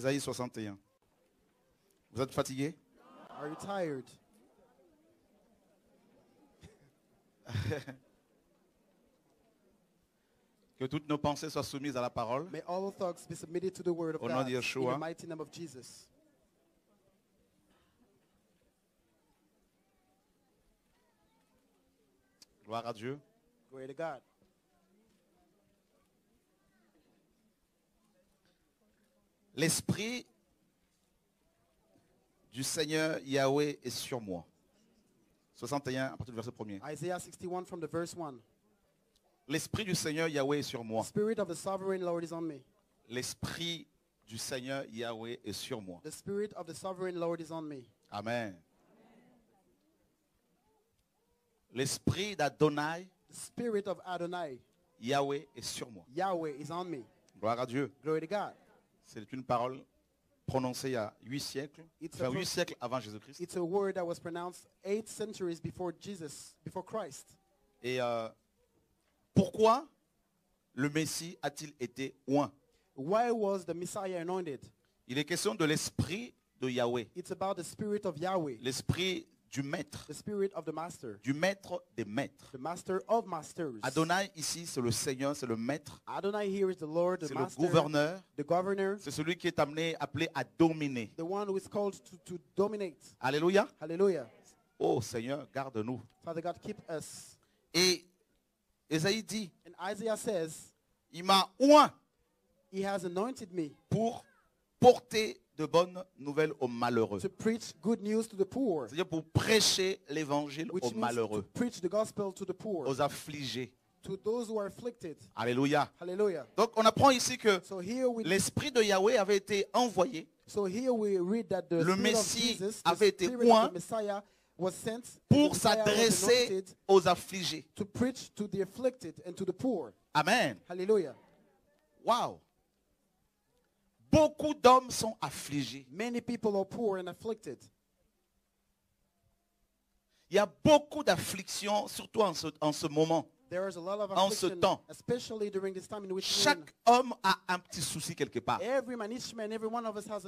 Ésaïe 61. Vous êtes fatigué? Are you tired? Que toutes nos pensées soient soumises à la parole. May all thoughts be submitted to the word of Au nom God de in Yeshua. the mighty name of Jesus. Gloire à Dieu. Glory to God. L'esprit du Seigneur Yahweh est sur moi. 61 à partir du verset 1er. Isaiah 61 from the verse 1. L'esprit du Seigneur Yahweh est sur The moi. Spirit of the sovereign Lord is on me. L'esprit du Seigneur Yahweh est sur moi. The Spirit of the sovereign Lord is on me. Amen. L'esprit d'Adonai The Spirit of Adonai, Yahweh est sur moi. Yahweh, is on me. Gloire à Dieu. Glory to God. C'est une parole prononcée il y a 8 siècles. Enfin 8 siècles avant Jésus-Christ. It's a word that was pronounced 8 centuries before Jesus, before Christ. Et pourquoi le Messie a-t-il été oint? Why was the Messiah anointed? Il est question de l'esprit de Yahweh. It's about the Spirit of Yahweh, L'esprit du maître. the Spirit of the Master, Du maître des maîtres. the Master of Masters. Adonai ici, c'est le Seigneur, c'est le maître. Adonai here is the Lord, the C'est le Master, gouverneur. the Governor, C'est celui qui est appelé à dominer. the one who is called to dominate. Alléluia. Hallelujah. Oh Seigneur, garde-nous. Father God, keep us. Et Ésaïe dit, And Isaiah says, il m'a oint He has anointed me pour porter de bonnes nouvelles aux malheureux. to preach good news to the poor, C'est-à-dire pour prêcher l'évangile which aux means to malheureux, preach the gospel to the poor, aux affligés. to those who are afflicted. Alléluia. Hallelujah. Donc on apprend ici que So here l'esprit de Yahweh avait été envoyé we read that the Le Spirit of Messie Jesus, avait the été Spirit oint of the Messiah was sent, pour the Messiah was s'adresser anointed aux affligés. to preach to the afflicted and to the poor. Amen. Hallelujah. Waouh. Beaucoup d'hommes sont affligés. Many people are poor and afflicted. Il y a beaucoup d'afflictions, surtout en ce moment. There is a lot of En ce affliction, temps. especially during this time in which we're in. Chaque homme a un petit souci quelque part. Every man, each man, every one of us has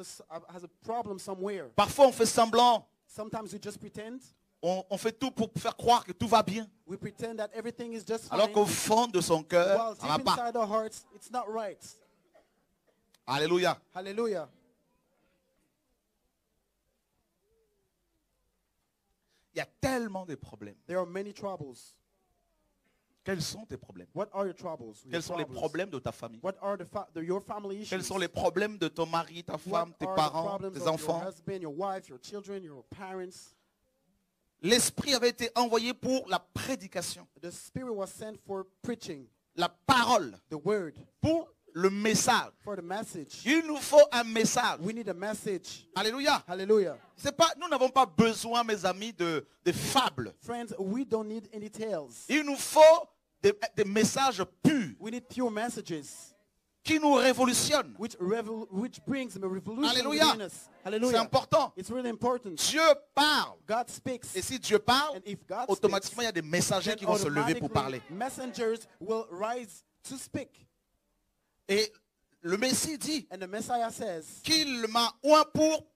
a problem somewhere. Parfois on fait semblant, Sometimes we just pretend. on fait tout pour faire croire que tout va bien. We pretend that everything is just Alors fine. qu'au fond de son cœur, While ça va deep pas. inside our hearts, it's not right. Alléluia. Hallelujah. Il y a tellement de problèmes. There are many troubles. Quels sont tes problèmes? What are your troubles? Your Quels sont les problems? problèmes de ta famille? What are your family issues? Quels sont les problèmes de ton mari, ta What femme, tes are the parents, problems tes of your enfants? husband, your wife, your children, your parents? L'esprit avait été envoyé pour la prédication, The Spirit was sent for preaching la parole, the word, pour le message. for the message. Il nous faut un message. We need a message. Alléluia. Hallelujah. C'est pas, nous n'avons pas besoin, mes amis, de fables. Friends, we don't need any tales. Il nous faut des messages purs We need pure messages qui nous révolutionnent. which brings a revolution Hallelujah. within us. C'est Hallelujah. important. It's really important. Dieu parle. God speaks. Et si Dieu parle, And if God automatiquement, il y a des messagers speaks, qui vont se lever pour parler. automatically messengers will rise to speak. Et le Messie dit And the Messiah says, qu'il m'a oint pour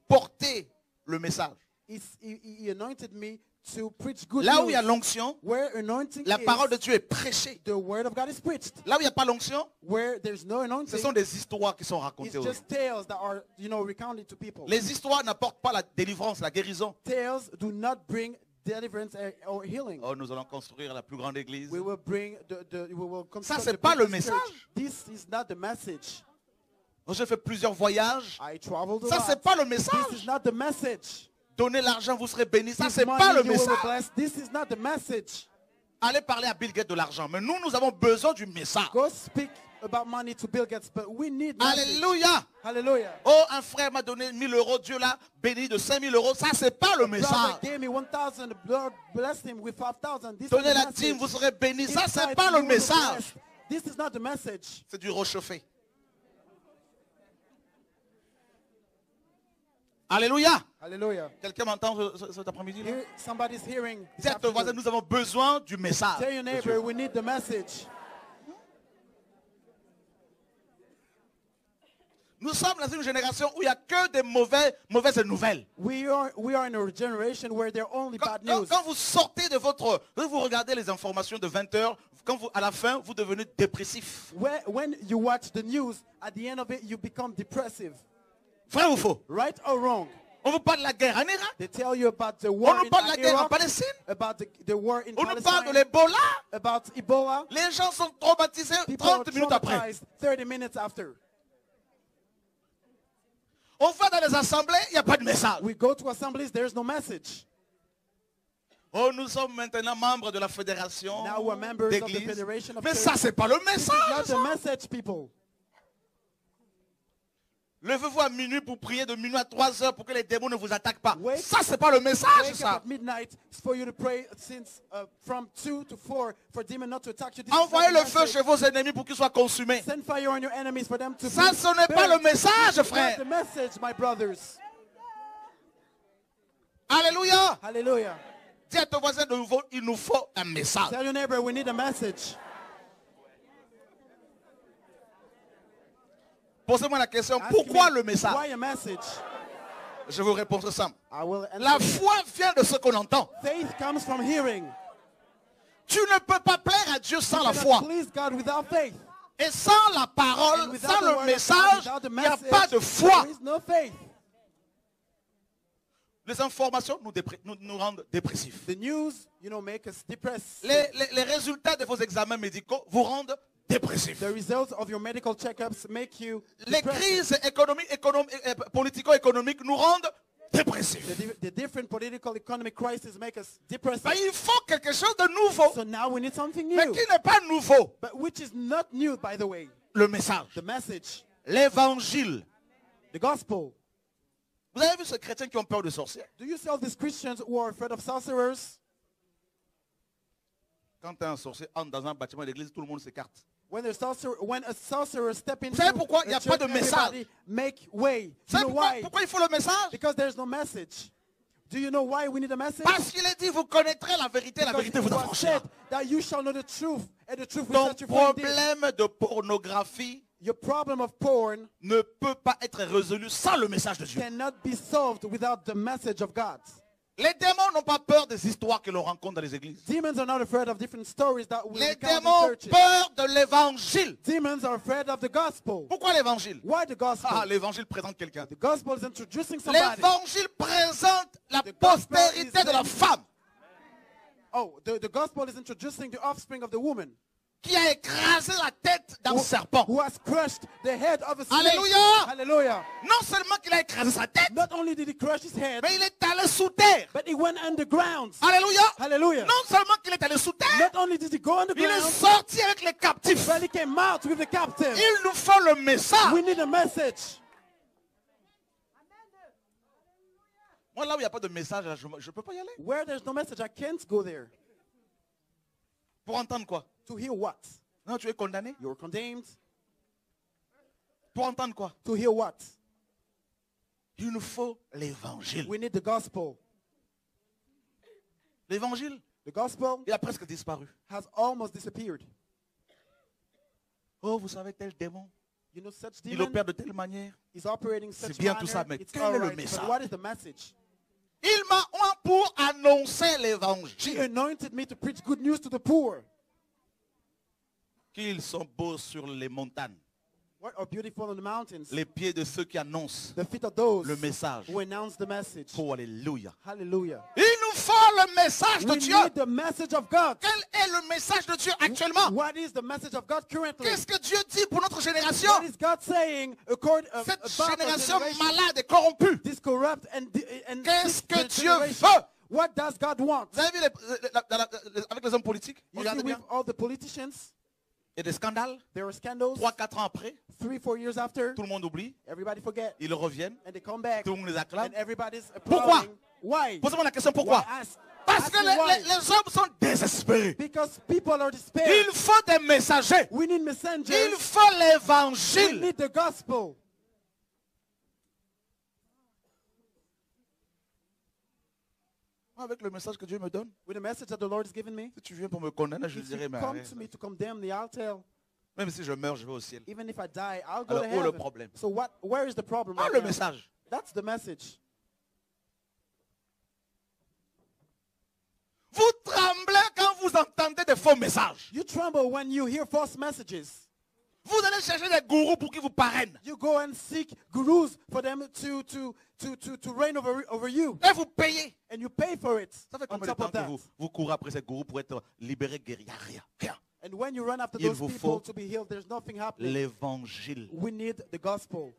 porter le message. he anointed me to preach good Là où il y a news. l'onction, Where anointing la parole de is, Dieu est prêchée. the word of God is preached. Là où il n'y a pas l'onction, Where there's no ce anointing, sont des histoires qui sont it's racontées aux gens. just tales that are, recounted to people. Les histoires n'apportent pas la délivrance, la guérison. Tales do not bring deliverance or healing. Oh, nous allons construire la plus grande église. We will bring we will construct c'est the pas le biggest message. church. This is not the message. Oh, j'ai fait plusieurs voyages. I traveled a Ça, lot. c'est pas le This is message. not the message. Donnez l'argent, vous serez bénis. Ça, Give c'est money, pas le you will be message. blessed. This is not the message. Allez parler à Bill Gates de l'argent. Mais nous avons besoin du message. Go speak about money to Bill Gates, but we need message. Alléluia. Hallelujah. Oh, un frère m'a donné 1000 euros. Dieu l'a béni de 5000 euros. Ça, c'est pas le Brother message. gave me 1,000. The Lord blessed him with 5,000. This is Donnez the la message. dîme, vous serez bénis. Ça, Inside c'est pas le you will be message. blessed. This is not the message. C'est du réchauffé. Alléluia. Hallelujah. Quelqu'un m'entend cet après-midi? Là? Here, somebody's hearing. this Dis à ton voisin, afternoon. nous avons besoin du message. Tell your de neighbor, Dieu. we need the message. Nous sommes dans une génération où il n'y a que des mauvaises nouvelles. We are in a generation where there are only bad news. Quand vous sortez de vous regardez les informations de 20 heures, à la fin, vous devenez dépressif. When you watch the news, at the end of it, you become depressive. Vrai ou faux? Right or wrong? On vous parle de la guerre en Irak. They tell you about the On war nous parle de la in guerre en Iraq, Palestine. about the war in On nous parle de Palestine, l'Ebola. about Ebola. Les gens sont traumatisés People are 30 minutes après. traumatized 30 minutes after. On va dans les assemblées, il n'y a pas de message. We go to assemblies, there's no message. Oh, nous sommes maintenant membres de la fédération Now we're members of the d'église. Federation of Mais Churches. ça, c'est pas le This is message. not the ça. message, people. Levez-vous à minuit pour prier de minuit à 3 heures pour que les démons ne vous attaquent pas. Wake- Ça, c'est pas le message, Wake up ça. at midnight for you to pray since from 2 to 4 for demon not to attack you. This is not Envoyez the le feu message. chez vos ennemis pour qu'ils soient consumés. Send fire on your enemies for them to Ça, be ce n'est pas burned. le message, This is frère. not the message, my brothers. Alléluia. Hallelujah. Dis à ton voisin de nouveau, il nous faut un message. Tell your neighbor we need a message. Posez-moi la question, Ask pourquoi me, le message? Why a message? Je vous réponds simple. I will answer La you. foi vient de ce qu'on entend. Faith comes from hearing. Tu ne peux pas plaire à Dieu sans You la cannot foi. please God without faith. Et sans la And parole, without sans the le word of God, message, without the il n'y a message, pas de foi. there is no faith. Les informations nous rendent dépressifs. The news, make us depressed. Les résultats de vos examens médicaux vous rendent dépressifs. The results of your medical checkups make you Les depressed. crises politico-économiques nous rendent dépressifs. The different political economic crises make us depressed. Ben, il faut quelque chose de nouveau, So now we need something mais new. qui n'est pas nouveau. But which is not new, by the way. Le message, The message, l'évangile. the gospel. Vous avez vu ces chrétiens qui ont peur de sorciers? Do you see all these Christians who are afraid of sorcerers? Quand un sorcier entre dans un bâtiment d'église, tout le monde s'écarte. When a sorcerer step into savez pourquoi il n'y a a pas church, de message? everybody make way. Vous Do you savez know why? pourquoi il faut le message? Because there's no message. Do you know why we need a message? Parce qu'il est dit, vous connaîtrez la vérité Because vous it was affranchira. said that you shall know the truth, and the truth will Ton set you free indeed. problème de pornographie Your problem of porn ne peut pas être résolu sans le message de Dieu. cannot be solved without the message of God. Les démons n'ont pas peur des histoires que l'on rencontre dans les églises. Demons are not afraid of different stories that we Les recount démons in ont churches. peur de l'évangile. Demons are afraid of the gospel. Pourquoi l'évangile? Why the gospel? Ah, l'évangile présente quelqu'un. The gospel is introducing somebody. L'évangile présente la The gospel postérité is de la femme Oh, the gospel is introducing the offspring of the woman qui a écrasé la tête d'un serpent. who has crushed the head of a snake. Alléluia. Hallelujah. Non seulement qu'il a écrasé sa tête, Not only did he crush his head, mais il est allé sous terre. but he went underground. Alléluia. Hallelujah. Non seulement qu'il est allé sous terre, Not only did he go il est underground, sorti avec les captifs. but he came out with the captive. Il nous faut le message. We need a message. Moi, là où il n'y a pas de message, je ne peux pas y aller. Where there's no message, I can't go there. Pour entendre quoi? To hear what? Non, tu es condamné. You're condemned. Pour entendre quoi? To hear what? Il nous faut l'évangile. We need the gospel. L'évangile, The gospel il a presque disparu. has almost disappeared. Oh, vous savez, tel démon, You know, such il demon opère de telle manière. is operating such bien manner. tout ça, mais It's quel est all le right, message? but what is the message? Il m'a oint pour annoncer He l'évangile. anointed me to preach good news to the poor. Qu'ils sont beaux sur les montagnes. What are beautiful on the mountains? Les pieds de ceux qui annoncent The feet of those le message. who announce the message. Oh, alléluia. Hallelujah. Il nous faut le message de We Dieu. need the message of God. Quel est le message de Dieu actuellement? What is the message of God currently? Qu'est-ce que Dieu dit pour notre génération? What is God saying Cette about our génération generation? malade et corrompue. This corrupt and Qu'est-ce sick que Dieu generation? veut? What does God want? Vous avez vu avec les hommes politiques? You see, Regardez with bien. all the politicians, Il y a des scandales. there are scandals. 3-4 ans après, 3-4 years after, tout le monde oublie. everybody forget, Ils reviennent. and they come back, Tout le monde les acclame. and everybody's Pourquoi? applauding. Why? Posez-moi la question, pourquoi? Why? Parce Ask que me why. les hommes sont désespérés. Because people are despair. Il faut des messagers. We need Il messengers. faut We l'évangile. need the gospel. Avec le message que Dieu me donne, With the message that the Lord has given me, si tu viens pour me condamner, je if dirais, you mais come arrête. to me to condemn me, I'll tell. Même si je meurs, je vais au ciel. Even if I die, I'll go Alors, to où est le heaven. problème? So where is the problem Ah, right le now? message. That's the message. Vous tremblez quand vous entendez des faux messages. You tremble when you hear false messages. Vous allez chercher des gourous pour qu'ils vous parrainent. You go and seek gurus for them to reign over you. Et vous payez. And you pay for it. Ça fait On combien de top temps of que that. vous courez après ces gourous pour être libérés, guéris? Il n'y a rien. Rien. And when you run after Il those vous people faut to be healed, there's nothing happening. L'évangile. We need the gospel.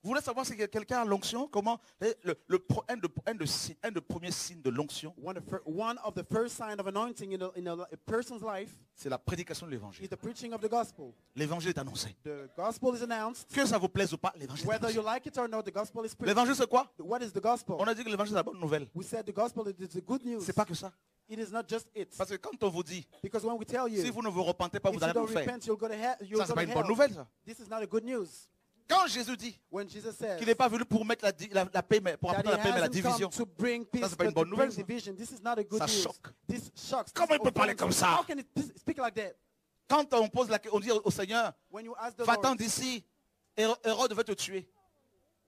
Vous voulez savoir si quelqu'un a l'onction? Comment un des premiers signes de l'onction, One of the first signs of anointing in a person's life c'est la prédication de is l'évangile. the preaching of the gospel. L'évangile est annoncé. The gospel is announced. Que ça vous plaise ou pas, l'évangile est Whether you annoncé. like it or not, the gospel is preached. L'évangile c'est quoi? What is the gospel? On a dit que l'évangile c'est la bonne nouvelle. We said the gospel is the good news. C'est pas que ça. It is not just it. Parce que quand on vous dit, Because when we tell you, si vous ne vous repentez pas, if vous you allez don't tout faire. repent, you'll go to hell. You'll Ça, c'est go pas to une bonne hell. nouvelle, ça. This is not a good news. Quand Jésus dit When Jesus says qu'il n'est pas venu pour mettre la paix, mais pour that apporter he la paix, mais la hasn't division. come to bring peace, Ça, c'est pas une but to bonne nouvelle, bring ça. division, this is not a good Ça news. choque. This shocks. Comment il peut parler offends. comme ça? How can it speak like that? Quand on pose on dit au Seigneur, When you ask the va-t'en Lord, d'ici, Hérode veut te tuer.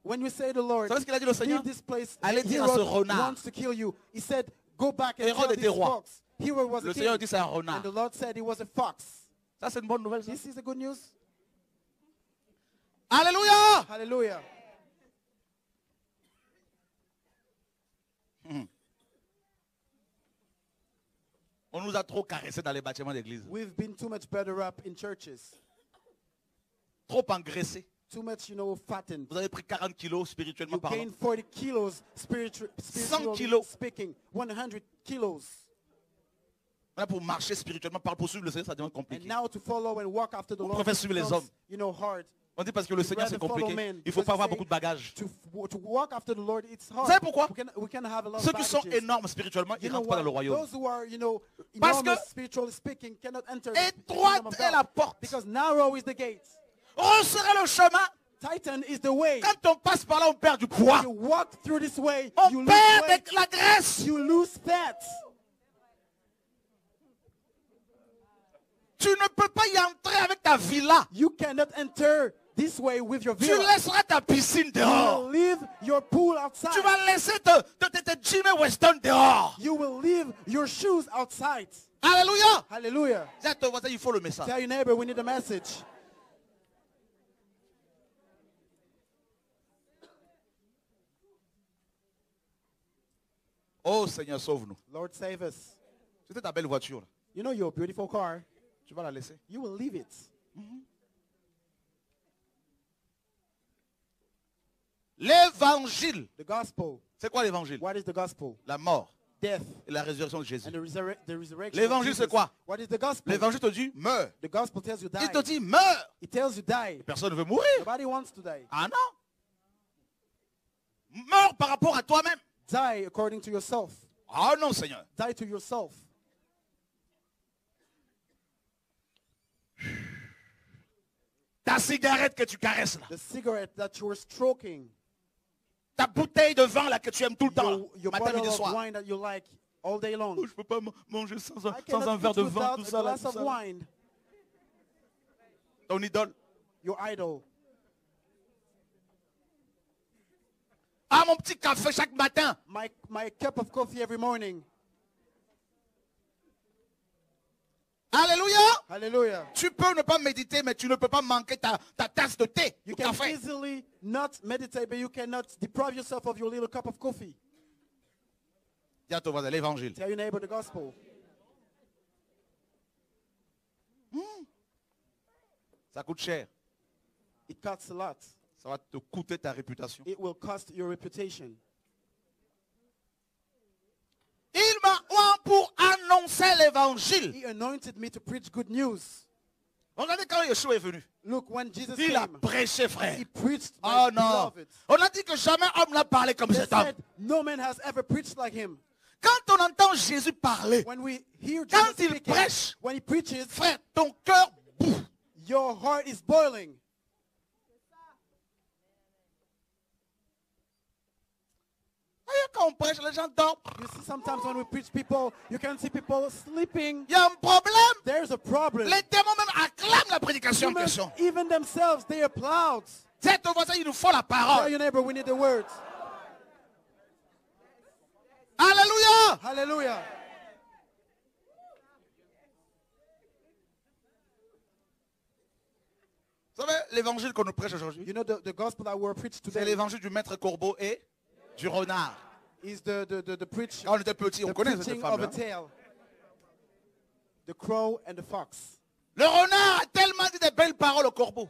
when you say to the Lord, Vous savez ce qu'il a dit au Seigneur? leave this place, Allez dire à ce Herod renard. wants to kill you. He said, go back and Hérode tell était this roi. fox. Herod was Le a Seigneur king. dit c'est un And renard. the Lord said he was a fox. Ça, c'est une bonne nouvelle, ça. This is a good news. Alléluia! Hallelujah. On nous a trop caressé dans les bâtiments d'église. We've been too much better up in churches. Trop engraissé. Too much, fattened. Vous avez pris 40 kilos spirituellement You parlant. gain 40 kilos spiritually kilos. speaking. 100 kilos. Là, pour marcher spirituellement parlant, pour suivre le Seigneur, ça devient And compliqué. now to follow and walk after the On Lord préfère suivre les becomes, hommes. hard. On dit parce que le Seigneur, c'est rather follow compliqué. men, Il ne faut because pas you avoir say beaucoup de bagages. To walk after the Lord, it's hard. Vous savez pourquoi? We can have a lot Ceux of qui sont baggages. énormes spirituellement, ils You ne know rentrent pas dans le what? royaume. Those who are, Parce enormous que spiritually speaking cannot enter the étroite kingdom of est la God. porte. Because narrow is the gate. Resserrez le chemin. Titan is the way. Quand on passe par là, on perd du poids. You walk through this way, you On lose perd weight, de la graisse. you lose fat. Tu ne peux pas y entrer avec ta villa. You cannot enter this way with your Tu villa. laisseras ta piscine You dehors. will leave your pool outside. Tu vas laisser te Jimmy Weston dehors. You will leave your shoes outside. Alléluia. Hallelujah. Dis à ton voisin, il faut le message. Tell your neighbor we need a message. Oh Seigneur, sauve-nous. Lord, save us. C'était ta belle voiture. Là. You know your beautiful car. Tu vas la laisser. You will leave it. L'évangile. The gospel. C'est quoi l'évangile? What is the gospel? La mort Death et la résurrection de Jésus. and the resurrection. L'évangile, of c'est Jesus. quoi? What is the gospel? L'évangile te dit, meurs. The gospel tells you die. Il te dit, meurs. It tells you die. Personne ne veut mourir. Nobody wants to die. Ah non. Meurs par rapport à toi-même. Die according to yourself. Ah non, Seigneur. Die to yourself. Ta cigarette que tu caresses là. The cigarette that you were stroking. Ta bouteille de vin là que tu aimes tout le temps. Là. Your Matin, bottle midi, of soir. wine that you like all day long. Oh, je ne peux pas manger sans I un cannot verre eat de vin, without tout a ça. Là, glass tout of ça. wine. Ton idole. Your idol. Ah, mon petit café chaque matin. My cup of coffee every morning. Alléluia. Hallelujah. Tu peux ne pas méditer, mais tu ne peux pas manquer ta tasse de thé, You de can café. easily not meditate, but you cannot deprive yourself of your little cup of coffee. Dis à ton voisin, l'évangile. Tell your neighbor the gospel. Ça coûte cher. It costs a lot. Ça va te coûter ta réputation. It will cost your reputation. Il m'a oint pour annoncer l'évangile. He anointed me to preach good news. Regardez quand Yeshua est venu. Look, when Jesus Il a came, prêché, frère. he preached Oh like non. beloved. On a dit que jamais homme n'a parlé comme They cet homme. said, no man has ever preached like him. Quand on entend Jésus parler, When we hear Quand Jesus il speaking, prêche, when he preaches, frère, ton cœur bouffe. your heart is boiling. Quand on prêche, les gens dorment. You see, sometimes when we preach, people, you can see people sleeping. Il y a un problème. There's a problem. Les démons même acclament la prédication en Demons, question. even themselves, they applaud. C'est ton voisin, il nous faut la Tell parole. your neighbor, we need the words. Alléluia. Hallelujah. Vous savez, l'évangile qu'on nous prêche aujourd'hui, You know, the gospel that we're preached c'est today l'évangile du maître corbeau et du renard. is the preach, Quand on était petit, on the connaît cette preaching femme. of a tale. The crow and the fox. Le renard a tellement dit des belles paroles au corbeau.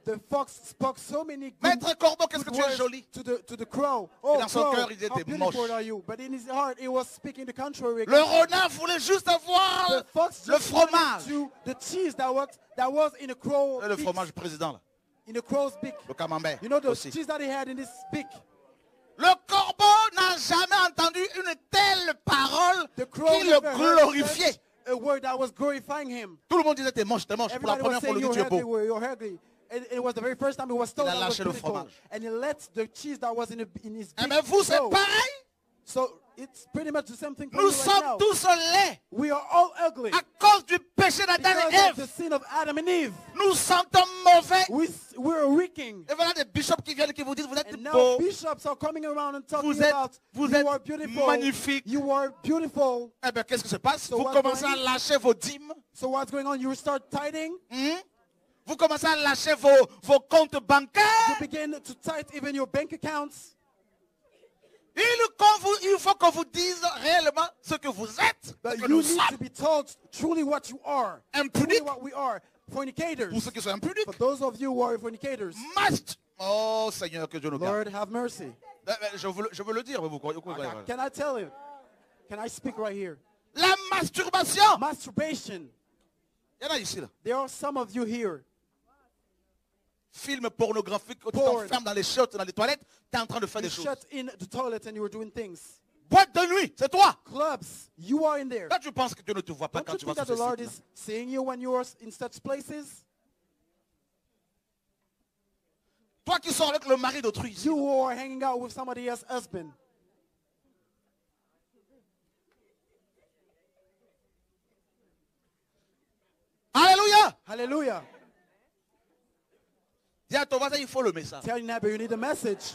The fox spoke so many good, Maître corbeau, qu'est-ce que good tu es words joli. to the crow. Oh, dans son crow, cœur, il how était beautiful moche. are you? But in his heart, he was speaking the contrary. Le renard voulait juste avoir The fox le just wanted fromage. to the cheese that was in a crow Et le beak, fromage président, là. in a crow's beak. Le camembert You know the aussi. cheese that he had in his beak. Le corbeau n'a jamais entendu une telle parole The crow qui le never heard glorifiait. such a word that was glorifying him. Tout le monde disait t'es moche, t'es moche. Pour la Everybody première was fois, on saying lui dit tu es beau. you're ugly. And it was the very first time he was told Il a that was lâché le beautiful. fromage. And he let the cheese that was in his Eh beak bien vous, c'est go. pareil. So it's pretty much the same thing for Nous you right sommes now. tous laids We are all ugly à cause du péché d'Adam et because of the Ève. sin of Adam and Eve. Nous sentons mauvais. We're reeking. Et voilà des bishops qui viennent et qui vous disent vous êtes And now beaux. bishops are coming around and talking Vous êtes- about vous you êtes are beautiful. magnifique. You are beautiful. Eh bien qu'est-ce qui se passe? So Vous what's commencez à going- lâcher vos dîmes. So what's going on? You start tithing. Vous commencez à lâcher vos comptes You bancaires. begin to tithe even your bank accounts. Il faut qu'on vous dise réellement ce que vous êtes. Ce But que you nous need to sommes. be told truly what you are. Truly Impudiques. what we are. Fornicators. Pour ceux qui sont impudiques. For those of you who are fornicators, Must. Oh Seigneur, que Dieu nous garde. Lord have mercy. Je veux le dire, mais vous croyez. Can I tell you? Can I speak right here? La masturbation. Masturbation. Il y en a ici là. There are some of you here. Film pornographique, tu Porn. t'enfermes dans les chiottes, dans les toilettes, tu es en train de faire You des choses. shut in the toilet and you were doing things. Boîte de nuit, c'est toi. Clubs, you are in there. Là, tu penses que Dieu ne te voit pas Don't quand you tu vas think sur that ces the Lord sites-là. is seeing you when you are in such places? Toi qui sors avec le mari d'autrui ici. You who are hanging out with somebody else's husband. Alléluia. Hallelujah. Dis à ton voisin, il faut le message. Tell your neighbor you need a message.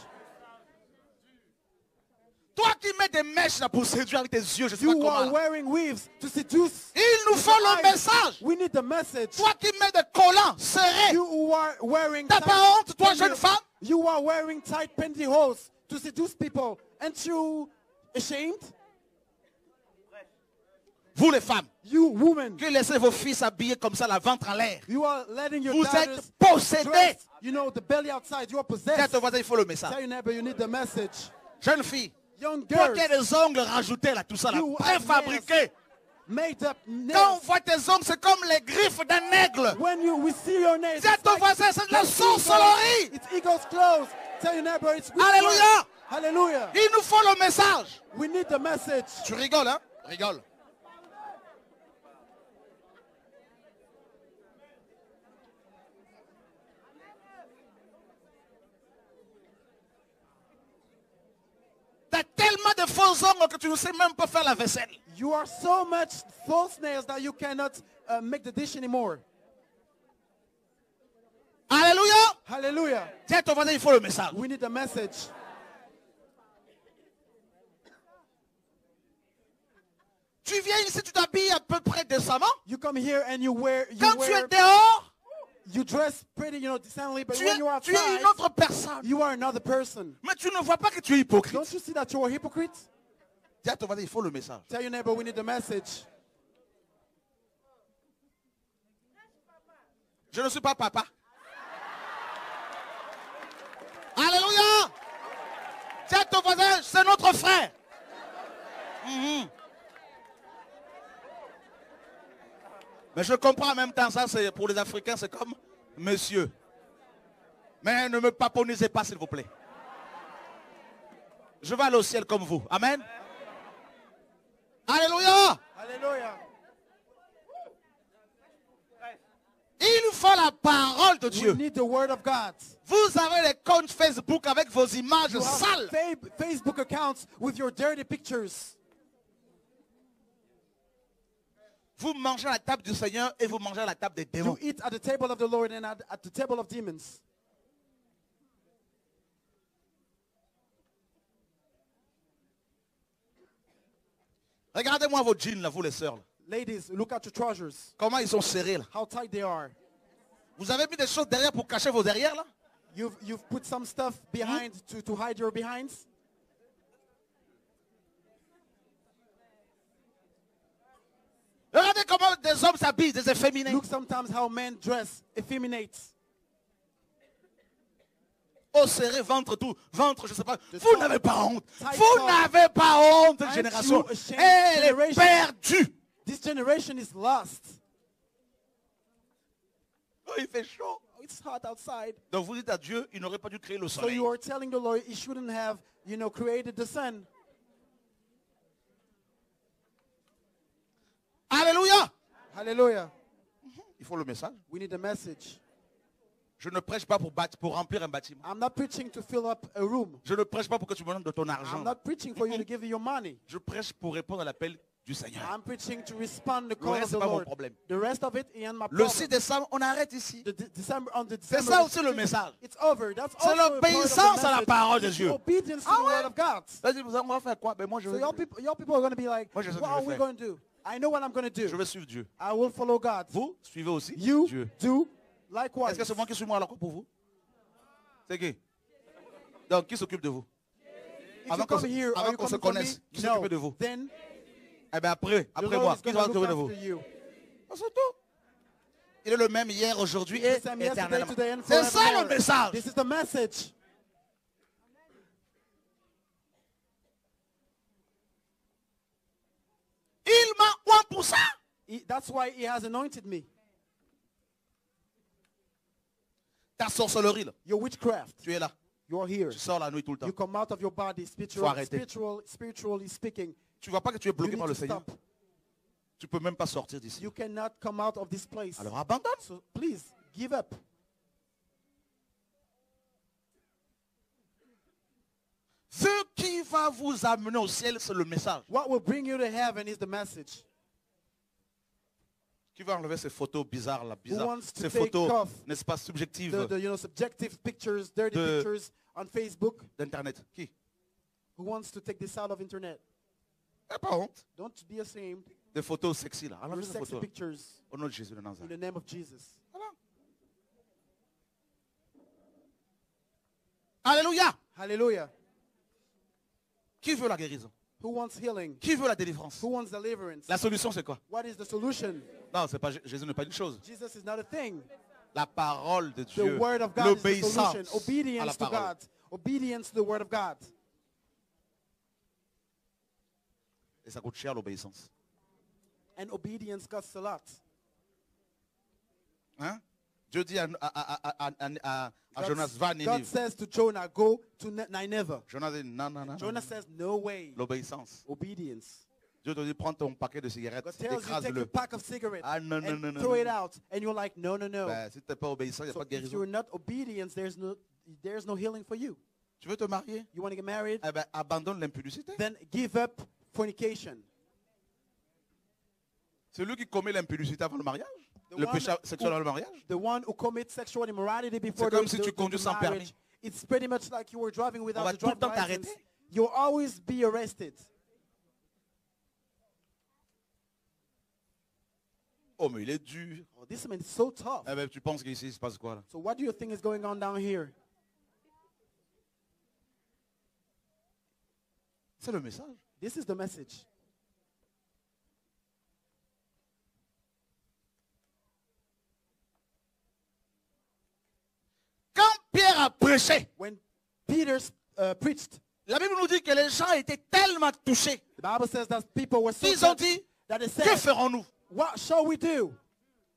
Toi qui mets des mèches là pour séduire avec tes yeux, je sais pas You comment. are là. wearing weaves to seduce. Il nous with faut your le eyes. message. We need the message. Toi qui mets des collants serrés. You who are wearing T'as tight pas honte, toi, panty- jeune femme? You are wearing tight pantyhose to seduce people. Aren't you ashamed? Vous les femmes, You women, qui laissez vos fils habillés comme ça, la ventre en l'air. you are letting your Vous daughters êtes possédés. dress, you know, the belly outside. You are Dis à possessed. ton voisin, il faut le message. Tell your neighbor you need the message. Jeune fille, Young toi girls, qui as des ongles rajoutés là, tout ça là, You have préfabriqués. made up Quand on nails. voit tes ongles, c'est comme les griffes d'un aigle. We see your nails. Dis à it's ton like voisin, c'est de la the sorcellerie. It's eagle's clothes. Tell your neighbor it's witchcraft. Alléluia. Hallelujah. Il nous faut le message. We need the message. Tu rigoles, hein? Rigole. T'as tellement de faux ongles que tu ne sais même pas faire la vaisselle. You are so much false nails that you cannot make the dish anymore. Alléluia. Hallelujah. Dis à ton voisin, il faut le message. We need the message. Tu viens ici, tu t'habilles à peu près décemment. You come here and you Quand tu es dehors, you dress pretty, you know, decently, but tu when you're es une outside, autre personne. you are another person. Mais tu ne vois pas que tu es hypocrite. Don't you see that you're a hypocrite? Dis à ton voisin, il faut le message. Tell your neighbor we need the message. Je ne suis pas papa. Alléluia. Dis à ton voisin, c'est notre frère. Mhm. Mais je comprends en même temps, ça c'est pour les Africains, c'est comme monsieur. Mais ne me paponisez pas s'il vous plaît. Je vais aller au ciel comme vous. Amen. Alléluia. Hallelujah. Il faut avons la parole de We Dieu. need the word of God. Vous avez les comptes Facebook avec vos images You have sales. Facebook accounts with your dirty pictures. Vous mangez à la table du Seigneur et vous mangez à la table des démons. You eat at the table of the Lord and at the table of demons. Regardez-moi vos jeans là, vous les sœurs. Là. Ladies, look at your trousers. Comment ils sont serrés là. How tight they are. Vous avez mis des choses derrière pour cacher vos derrière là. You've put some stuff behind to hide your behinds. Regardez comment des hommes s'habillent, des efféminés. Look sometimes how men dress, effeminate. Oh, serré, ventre, tout. Ventre, je sais pas. The Vous top. n'avez pas honte. Tight Vous top. n'avez pas honte, cette Aren't génération. you ashamed, Elle est generation? perdue. This generation is lost. Oh, il fait chaud. Oh, it's hot outside. Donc vous dites à Dieu, il n'aurait pas dû créer le So soleil. you are telling the Lord he shouldn't have, created the sun. Alléluia. Hallelujah. Il faut le message. We need a message. Je ne prêche pas pour remplir un bâtiment. I'm not preaching to fill up a room. Je ne prêche pas pour que tu me donnes de ton argent. I'm not preaching for you to give you your money. Je prêche pour répondre à l'appel du Seigneur. I'm preaching to respond the Le call reste, of c'est the pas mon Lord. problème. The rest of it ain't my Le problem. 6 décembre, on arrête ici. On the C'est December ça aussi le 6th, message. It's over. That's C'est also a part of the l'obéissance à la message. parole de It's Dieu. obedience to Ah the ouais? word of God. Vas-y, on va faire quoi? Ben moi, So your people are going to be like, Moi, je sais ce what que je are vais we faire. going to do? I know what I'm going to je do. vais suivre Dieu. I will follow God. Vous, suivez aussi You Dieu. do likewise. Est-ce que c'est moi qui suis moi alors pour vous? C'est qui? Donc, qui s'occupe de vous? If Avant you come qu'on here, are avant you qu'on se coming for connaisse, me? qui No. s'occupe de vous? Then Eh bien après the moi, Lord is qui going va to look s'occuper de vous? after you. C'est tout. Il est le même hier, aujourd'hui et The same yesterday, éternellement. today, and C'est ça forevermore. le message. This is the message. Il m'a oint pour ça. That's why he has anointed me. Ta sorcellerie là, Your witchcraft. tu es là. You're here. Tu sors la nuit tout le temps. You come out of your body Faut arrêter. spiritually speaking. Tu vois pas que tu es You bloqué need par le to Seigneur. stop. Tu peux même pas sortir d'ici. You cannot come out of this place. Alors abandonne. So please, give up. Ce qui va vous amener au ciel, c'est le message. What will bring you to heaven is the message. Qui va enlever ces photos bizarres là, bizarres. wants to Ces take photos, off n'est-ce pas, subjectives The subjective pictures, dirty De- pictures on Facebook. d'internet. Qui? Who wants to take this out of internet? N'aie pas honte. Don't be ashamed. Des photos sexy là. Your Enlevez ces sexy photos. pictures Au nom de Jésus de in Nazareth. the name of Jesus. Voilà. Alléluia. Hallelujah. Qui veut la guérison? Who wants healing? Qui veut la délivrance? Who wants deliverance? La solution c'est quoi? What is the solution? Non, c'est pas Jésus n'est pas une chose. Jesus is not a thing. La parole de The Dieu. word of God is the L'obéissance solution. à la Obedience to parole. God. Obedience to the word of God. Et ça coûte cher l'obéissance. And obedience costs a lot. Hein? Dieu dit à God- Jonas, va à God Ninive. says to Jonah, go to Nineveh. Jonas dit non, non, non. Jonah says, no way. L'obéissance. Obedience. Dieu te dit, prends ton paquet de cigarettes, God tells you, take a écrase-le. pack of cigarettes Ah, non, non, and non, non, throw it non. out. And you're like, no, no, no. Ben, si tu n'es pas obéissant, il n'y a So pas de if guérison. you're not obedient, there's no healing for you. Tu veux te marier? You want to get married? Eh ben, abandonne l'impudicité. Then give up fornication. Celui qui commet l'impudicité avant le mariage, The le one péché sexuel who- avant le mariage, The one who commits sexual immorality before C'est comme si tu conduis sans marriage, permis. it's pretty much like you were driving on without va the tout le driver's temps license. t'arrêter. You'll always be arrested. oh mais il est dur. Oh, this man is so tough. Eh ben, tu penses qu'ici il se passe quoi là? So what do you think is going on down here? C'est le message. This is the message. Quand Pierre a prêché, When Peter preached, la Bible nous dit que les gens étaient tellement touchés. the Bible says that people were so Ils ont touched dit, that they que said, ferons-nous? what shall we do?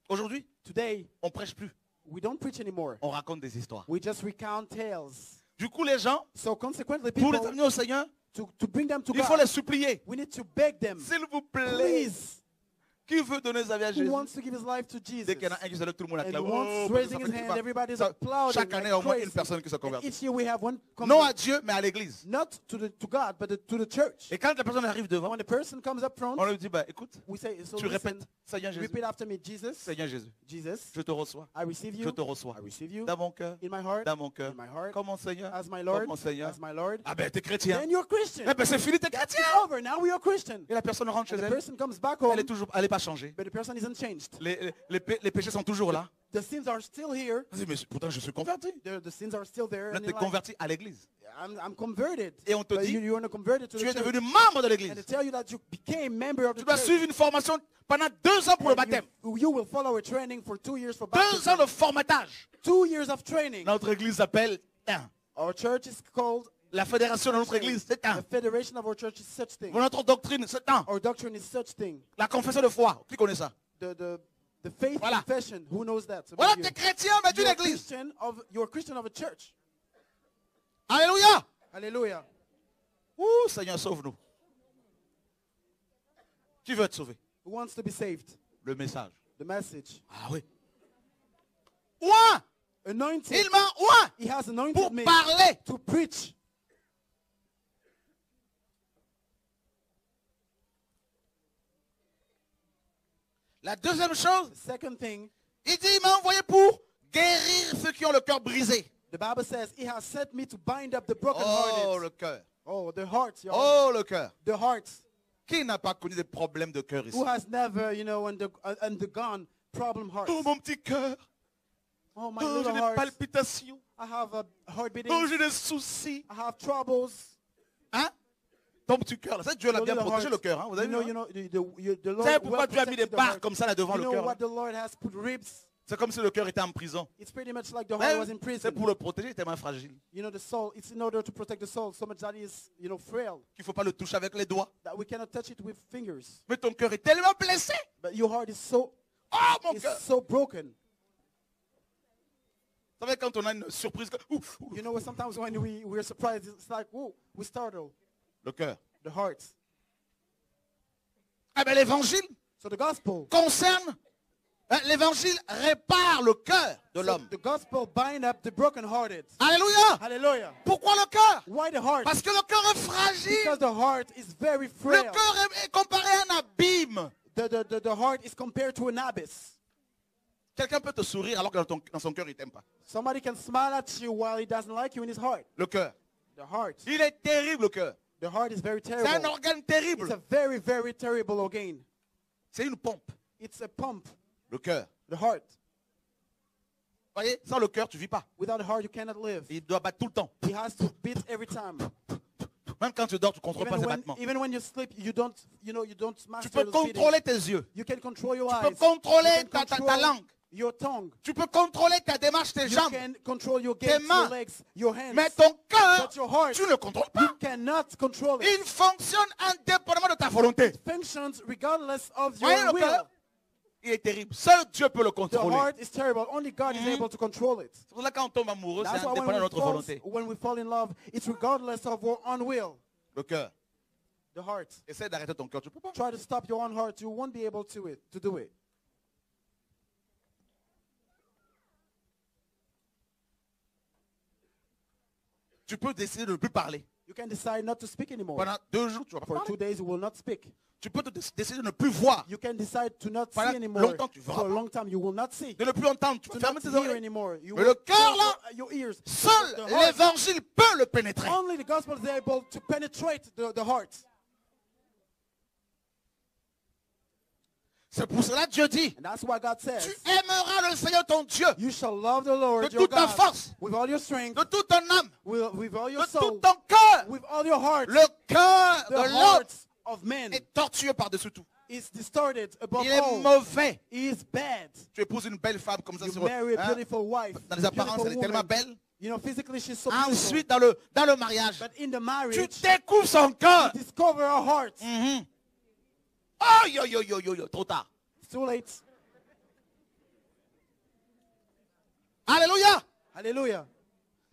Aujourd'hui, Today, on prêche plus. we don't preach anymore. On raconte des histoires. We just recount tales. Du coup, les gens, So consequently, pour les people, amener au Seigneur, to bring them to il faut les God, supplier. we need to beg them, S'il vous plaît, please, Qui veut donner sa vie à Who Jésus? wants to give his life to Jesus? Dès qu'il y en a un qui se lève, tout le monde And acclame. once Oh, raising ça his fait hand, pas. everybody's Ça- applauding. Chaque année, like au moins crazy. une personne qui se And convertit. each year we have one Non à convert. Dieu, mais à l'église. Not to God, but to the church. Et quand la personne arrive devant, When the person comes up front, on lui dit, bah, écoute, we say, so tu listen, répètes, Seigneur Jésus, repeat after me, Jesus, Seigneur Jésus, Jesus, je te reçois, I receive je you, te reçois. I receive you Dans mon cœur, in my heart, dans mon cœur, in my heart, comme mon Seigneur, as my comme Lord, mon Seigneur. as my Lord. Ah ben, t'es chrétien. Then you're Christian. Eh ben, c'est fini, t'es chrétien. It's over. Now we are Christian. Et la personne rentre chez And the elle, person comes back elle home, est toujours, elle n'est pas changée. but the person isn't changed. Les péchés sont toujours là. The sins are still here. Elle dit, mais pourtant, je suis converti. The sins are still there. Là, And tu es they're like, converti à l'église. I'm converted. Et on te But dit, you want to convert it to tu the es church. devenu membre de And l'église. they tell you that you became member of the Tu dois church. suivre une formation pendant 2 ans pour le And baptême. you will follow a training for 2 years for 2 baptism. ans de formatage. 2 years of training. Notre église s'appelle Our church is called, la fédération de notre église, c'est the federation of our church is such thing. Notre doctrine, c'est Our doctrine is such thing. La confession de foi, qui connaît ça? The faith Voilà. confession, who knows that? Voilà, About tu es you. chrétien, mais d'une église. You're a Christian of a church. Alléluia. Hallelujah. Ouh, Seigneur, sauve-nous. Qui veut être sauvé? Who wants to be saved? Le message. The message. Ah oui. Ouin! Anointed. Il m'a ouin He has anointed pour me parler. to preach. La deuxième chose, The second thing, il dit, il m'a envoyé pour guérir ceux qui ont le cœur brisé. the Bible says, He has sent me to bind up the Oh, brokenhearted. le cœur. Oh, the hearts, y'all. Oh, le cœur. The hearts. Qui n'a pas connu des problèmes de cœur ici? Who has never, undergone problem hearts? Oh, mon petit cœur. Oh, my Oh, j'ai little des heart. palpitations. I have a heart beating. Oh, j'ai des soucis. I have troubles. Hein? Ton petit cœur, là. Ça, Dieu l'a bien Your little protégé heart. le cœur. Hein? Vous avez vu, hein? The Vous Lord savez pourquoi well Dieu a mis des protected the barres heart. comme ça là devant You le know cœur? what Là? the Lord has put ribs? C'est comme si le cœur était en prison. It's pretty much like the Mais heart was in c'est prison. pour le protéger, il est tellement fragile. You know, the soul, it's in order to protect the soul. So much that is, frail. Qu'il ne faut pas le toucher avec les doigts. That we cannot touch it with fingers. Mais ton cœur est tellement blessé. But your heart is so, Oh, mon cœur. so broken. Vous savez, quand on a une surprise, ouf, ouf, You know, sometimes when we're surprised, it's like, whoa, we startle. le cœur. The heart. Ah ben l'évangile So the gospel. concerne, l'évangile répare le cœur de So l'homme. the gospel bind up the brokenhearted. Alléluia. Hallelujah. Pourquoi le cœur? Why the heart? Parce que le cœur est fragile. Because the heart is very Le frail. cœur est comparé à un abîme. The heart is compared to an abyss. Quelqu'un peut te sourire alors que dans son cœur, il t'aime pas. Somebody can smile at you while he doesn't like you in his heart. Le cœur. The heart. Il est terrible, le cœur. The heart is very C'est un terrible. organe It's terrible. a very, very terrible organ. C'est une pompe. It's a pump. Le cœur. The heart. Vous voyez, sans le cœur, tu vis pas. Without the heart, you cannot live. Il doit battre tout le temps. He has to beat every time. Même quand tu dors, tu ne contrôles pas ses battements. Even when you sleep, you don't Tu master peux the beating. contrôler tes yeux. You can control your Tu eyes. peux contrôler You can ta control langue. your tongue. Tu peux contrôler ta démarche, tes You jambes. can control your tes gates, mains. your legs, your hands. Mais ton cœur, But your heart, tu ne le contrôles you pas. cannot control it. Il fonctionne indépendamment de ta volonté. Functions regardless of Voyez your le will. cœur? Il est terrible. Seul Dieu peut le The contrôler. heart is terrible. Only God is able to control it. C'est pour ça que quand on tombe amoureux, c'est That's why indépendant de notre volonté. when we fall in love, it's regardless of our own will. Le cœur. The heart. Essaie d'arrêter ton cœur. Tu peux pas. Try to stop your own heart. You won't be able to do it. Tu peux décider de ne plus parler. You can decide not to speak anymore. Pendant 2 jours, tu vas pas For 2 parler. days, you will not speak. Tu peux décider de ne plus voir. You can decide to not see Pendant anymore. longtemps, tu verras For a pas. long time, you will not see. De ne plus entendre. Tu To peux fermer not tes hear oreilles. anymore. You Mais will le cœur, close là, your ears. seul The heart, l'évangile peut le pénétrer. only the gospel is able to penetrate the heart. C'est pour cela que Dieu dit, And that's why God tu says, aimeras le Seigneur ton Dieu you shall love the Lord de your toute ta God force, with all your strength, de toute ton âme, with all de your tout soul, ton cœur. with all your heart. Le cœur The de l'homme heart of man est tortueux par-dessus tout. is distorted above Il est all. mauvais. He is bad. Tu épouses une belle femme comme ça You sur marry a hein, beautiful wife. dans les apparences, beautiful elle est tellement woman. belle. You know, physically she's so beautiful. Ensuite, dans le mariage, But in the tu marriage, découvres son cœur. you discover her heart. Oh, yo, trop tard. It's too late. Alléluia. Hallelujah.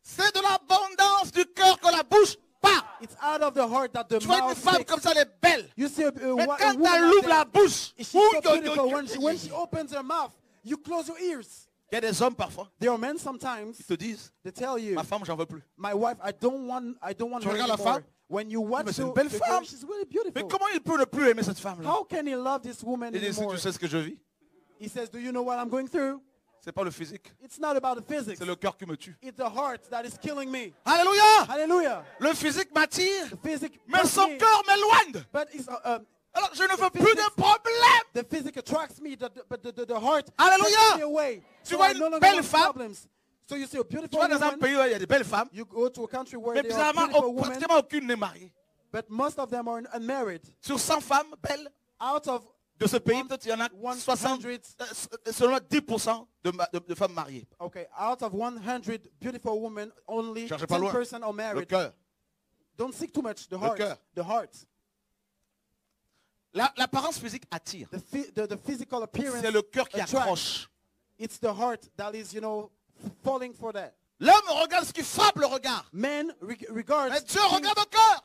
C'est de l'abondance du cœur que la bouche part. It's out of the heart that the Tu vois une mouth femme speaks. comme ça, elle est belle. You see a Mais woman quand like elle ouvre la that, bouche, she's ouh, so yo, yo, beautiful. yo, When she opens her mouth, you close your ears. il y a des hommes parfois There are men sometimes, qui te disent, they tell you, ma femme, j'en veux plus. my wife, I don't want Tu her regardes la anymore. femme? When you watch Mais c'est une the belle girl, femme. she's really Mais beautiful. comment il peut ne plus aimer cette femme-là? How can he love this woman Il dit, si anymore? tu sais ce que je vis, He says, do you know what I'm going through? c'est pas le physique, It's not about the physics. c'est le cœur qui me tue. It's the heart that is killing me. Alléluia! Hallelujah. Le physique m'attire, The physic, mais son me, cœur m'éloigne. but it's, Alors je ne veux plus de problème. the physic attracts me, but the heart Hallelujah. takes me away. Tu So vois I une no longer belle want femme? problems. So you see a Tu beautiful vois, dans un woman, pays où il y a des belles femmes, you go to a country where mais there are bizarrement, beautiful women, pratiquement aucune n'est mariée. but most of them are unmarried. Sur 100 femmes belles Out of de ce pays, peut-être il y en a 100, 60, seulement 10% de femmes mariées. okay, out of 100 beautiful women, only Cherchez pas loin. 10% are Le married. cœur. Don't seek too much. The Le heart. cœur. The heart. L'apparence physique attire. The physical appearance. C'est le cœur qui attracts. accroche. It's the heart that is, falling for that. L'homme regarde ce qui frappe le regard. Men regards. Mais Dieu things- regarde au cœur.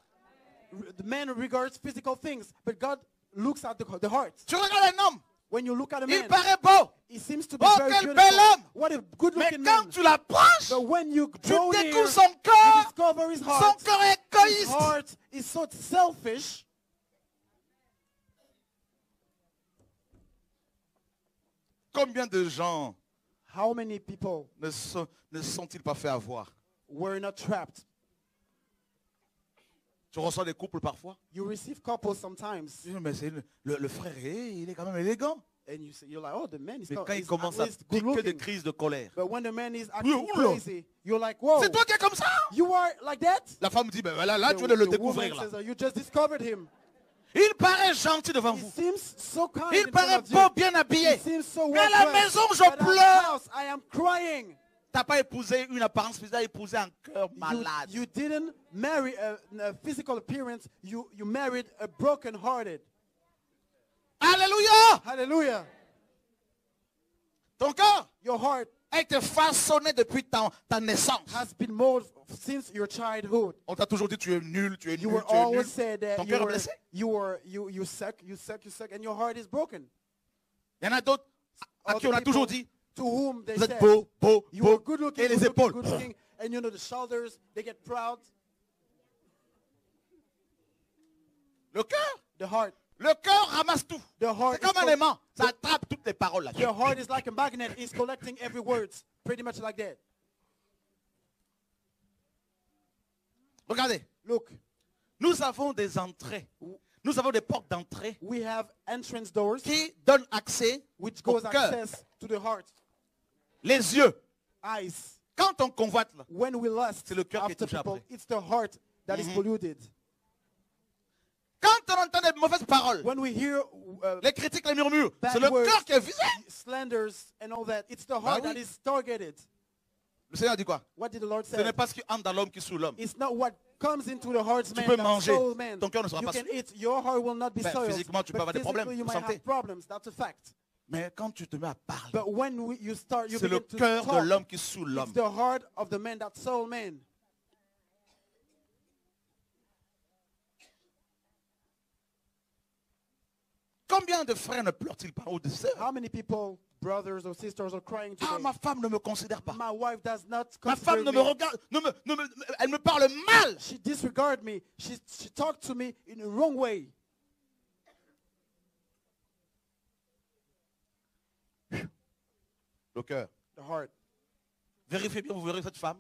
The man regards physical things, but God looks at the heart. Tu regardes un homme, When you look at a il man, paraît beau. he seems to be Oh, very quel beautiful. bel homme. What a Mais good-looking quand man. tu l'approches, But when you tu draw near, découvres son you cœur. discover his Son heart. cœur est His égoïste. heart is so selfish. Combien de gens How many people ne sont-ils pas fait avoir? were not trapped? Tu reçois des couples parfois. You receive couples sometimes, Tu dis, mais le frère, il est quand même élégant. and you're like, oh, the man is Mais not. quand il He's commence at à least good piquer des looking. crises de colère. But when the man is acting oula. crazy, you're like, whoa, C'est toi qui es comme ça. you are like that? La femme dit, ben voilà, là The- tu viens de le the découvrir. woman Là. says, you just discovered him. Il paraît gentil devant He vous. seems so kind Il in front paraît of you. beau, bien habillé. He seems so Mais à la well-dressed. maison, je But at the pleure. house, I am crying. T'as pas épousé une apparence physique, t'as épousé un cœur You, malade. you didn't marry a physical appearance. You married a broken-hearted. Alléluia. Hallelujah. Ton cœur Your heart a été façonné depuis ta naissance. has been molded since your childhood. On t'a toujours dit tu es nul, tu es You nul, were tu es always nul. said that Ton cœur est blessé. you suck, and your heart is broken. Il y en a d'autres à qui on a Other toujours people dit to whom they vous êtes said, beau, beau, you are beau. good looking, Et les good looking, épaules. good looking, and the shoulders, they get proud. Le cœur. The heart. Le cœur ramasse tout. The heart C'est comme is un aimant. Ça attrape toutes les paroles là. Your heart is like a magnet. It's collecting every word. Pretty much like that. Regardez. Look, Nous avons des entrées. Nous avons des portes d'entrée we have entrance doors qui donnent accès which au goes cœur. access to the heart. Les yeux. Eyes. Quand on convoite là, When we lust c'est le cœur qui est after touché people, après. it's the heart that is polluted. Quand on entend des mauvaises paroles, When we hear les critiques, les murmures, bad c'est le words, cœur qui est visé. slanders and all that, it's the heart oui. that is targeted. Le Seigneur dit quoi? What did the Lord Ce say? n'est pas ce qui entre dans l'homme qui sous l'homme. It's not what comes into the heart's Tu man peux that manger, soul man. ton cœur ne sera You pas can souillé. eat, your heart will not be Ben, soiled. physiquement, tu peux But avoir des physically, problèmes you de might santé. have problems. That's a fact. Mais quand tu te mets à parler, But when you c'est le begin to cœur de talk, l'homme qui sous l'homme. it's the heart of the man, that soul man. Combien de frères ne pleurent-ils pas ou de sœurs? How many people, brothers or sisters, are crying Ah, today? ma femme ne me considère pas. My wife does not Ma femme consider ne me me. regarde, elle me parle mal. She disregard me. She talked to me in the wrong way. Le cœur. The heart. Vérifiez bien, vous verrez cette femme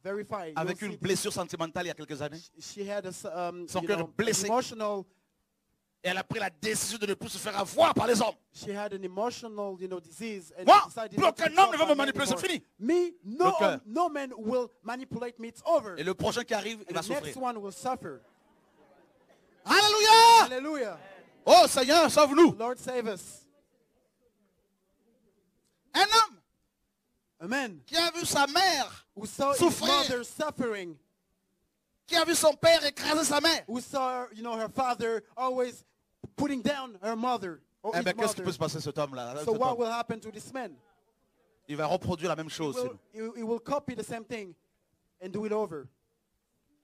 Verify. You'll avec see une this. blessure sentimentale il y a quelques années. She had a Son you cœur know, est blessé. emotional. Et elle a pris la décision de ne plus se faire avoir par les hommes. She had an emotional, disease, and Moi, decided plus not to aucun be homme ne va sought me by men manipuler, c'est anymore. fini. Me, Le cœur. no man will manipulate me. It's over. Et le prochain qui arrive, il And va the next souffrir. one will suffer. Alléluia! Hallelujah. Oh Seigneur, sauve-nous. Lord save us. Un homme Amen. qui a vu sa mère, Who saw his Souffrir. mother suffering. qui a vu son père écraser sa mère. Who saw, her father always putting down her mother. Or Eh his bien, qu'est-ce qui mother. peut se passer cet homme-là? So cet what homme? will happen to this man? Il va reproduire la même chose. He will copy the same thing and do it over.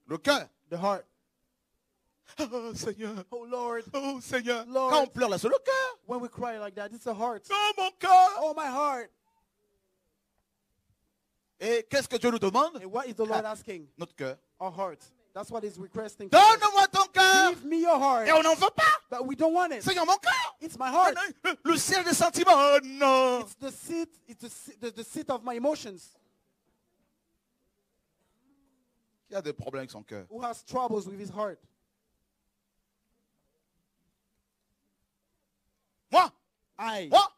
Le cœur. The heart. Oh Seigneur, Oh Lord. oh Seigneur. Lord. Quand on pleure là, c'est le cœur. When we cry like that, it's the heart. Oh mon cœur. Oh, my heart. Et qu'est-ce que Dieu nous demande? And what is the Lord asking? Notre cœur. Our heart. That's what he's requesting. from us. Donne-moi ton cœur. Give me your heart. Et on n'en veut pas. But we don't want it. Seigneur, mon cœur. It's my heart. Le ciel des sentiments. Oh non. It's the seat. It's the seat of my emotions. Il y a des problèmes avec son cœur. Who has troubles with his heart? Moi, I moi,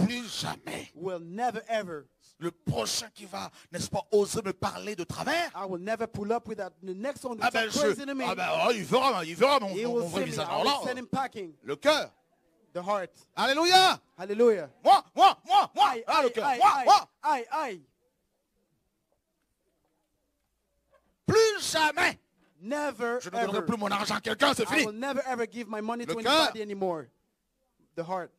plus jamais. will never ever. Le prochain qui va, n'est-ce pas, oser me parler de travers. I will never pull up with that. The next one Ah will ben, talk crazy to me. il verra mon He mon will vrai see me. visage. I Alors will là, send him packing. le cœur. The heart. Alléluia. Hallelujah. Moi. Ah, le cœur. Moi. I. Plus jamais. Never Je ne donnerai ever. plus mon argent à quelqu'un, c'est I fini. will never ever give my money to Le cœur. anybody anymore. The heart.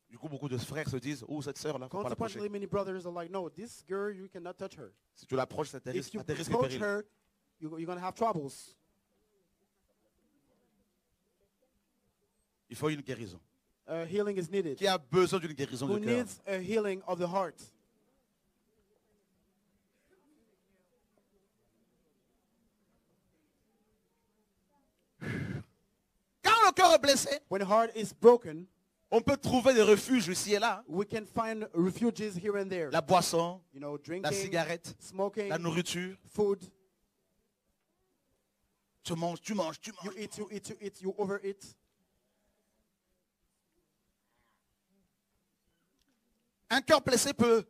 Du coup, beaucoup de frères se disent, oh, cette sœur-là, faut pas l'approcher. Consequently, many brothers are like, no, this girl, you cannot touch her. Si tu l'approches, c'est If you à tes risques et approach périls. her, you're going to have troubles. Il faut une guérison. Healing is needed. Qui a besoin d'une guérison Who du cœur? needs a healing of the heart? Quand le cœur est blessé, When the heart is broken, on peut trouver des refuges ici et là. we can find refuges here and there. La boisson, You know, la drinking, cigarette, smoking, la nourriture. food. Tu manges. You eat, you overeat. Un cœur blessé peut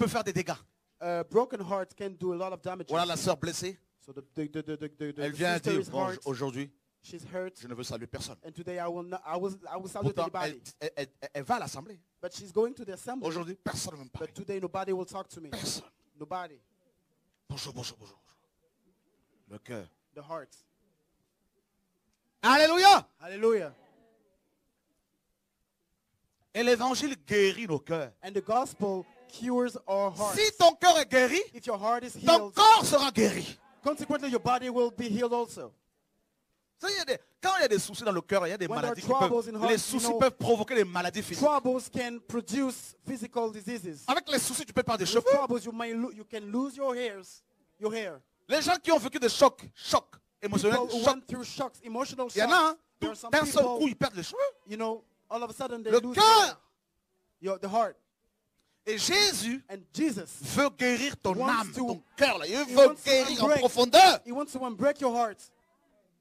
faire des dégâts. A broken heart can do a lot of damage. Voilà la sœur blessée. So the Elle vient sister dire, is bon, hurt. aujourd'hui, She's hurt. je ne veux saluer personne. And today I will salute Pourtant, anybody. elle va à l'assemblée. But she's going to the assembly. Aujourd'hui, personne ne veut me parler. But today nobody will talk to me. Personne. Nobody. Bonjour. Le cœur. The heart. Alléluia. Hallelujah. Et l'évangile guérit nos cœurs. And the gospel cures our hearts. Si ton cœur est guéri, If your heart is ton healed, corps sera guéri. consequently your body will be healed also. Ça, quand il y a des soucis dans le cœur, il y a des When there maladies are troubles in heart, les soucis you know, peuvent provoquer des maladies physiques. Troubles can produce physical diseases. Avec les soucis, tu peux perdre des With cheveux. troubles, you can lose your hair. Les gens qui ont vécu des chocs émotionnels, People who went through shocks, emotional il y en shocks. a, hein, There are some d'un seul people, coup, ils perdent les cheveux. you know, all of a sudden they Le lose cœur. the heart. Et Jésus And Jesus, veut guérir ton wants âme, to- ton cœur. Là. Il he veut wants to guérir en unbreak. profondeur. He wants to unbreak your heart.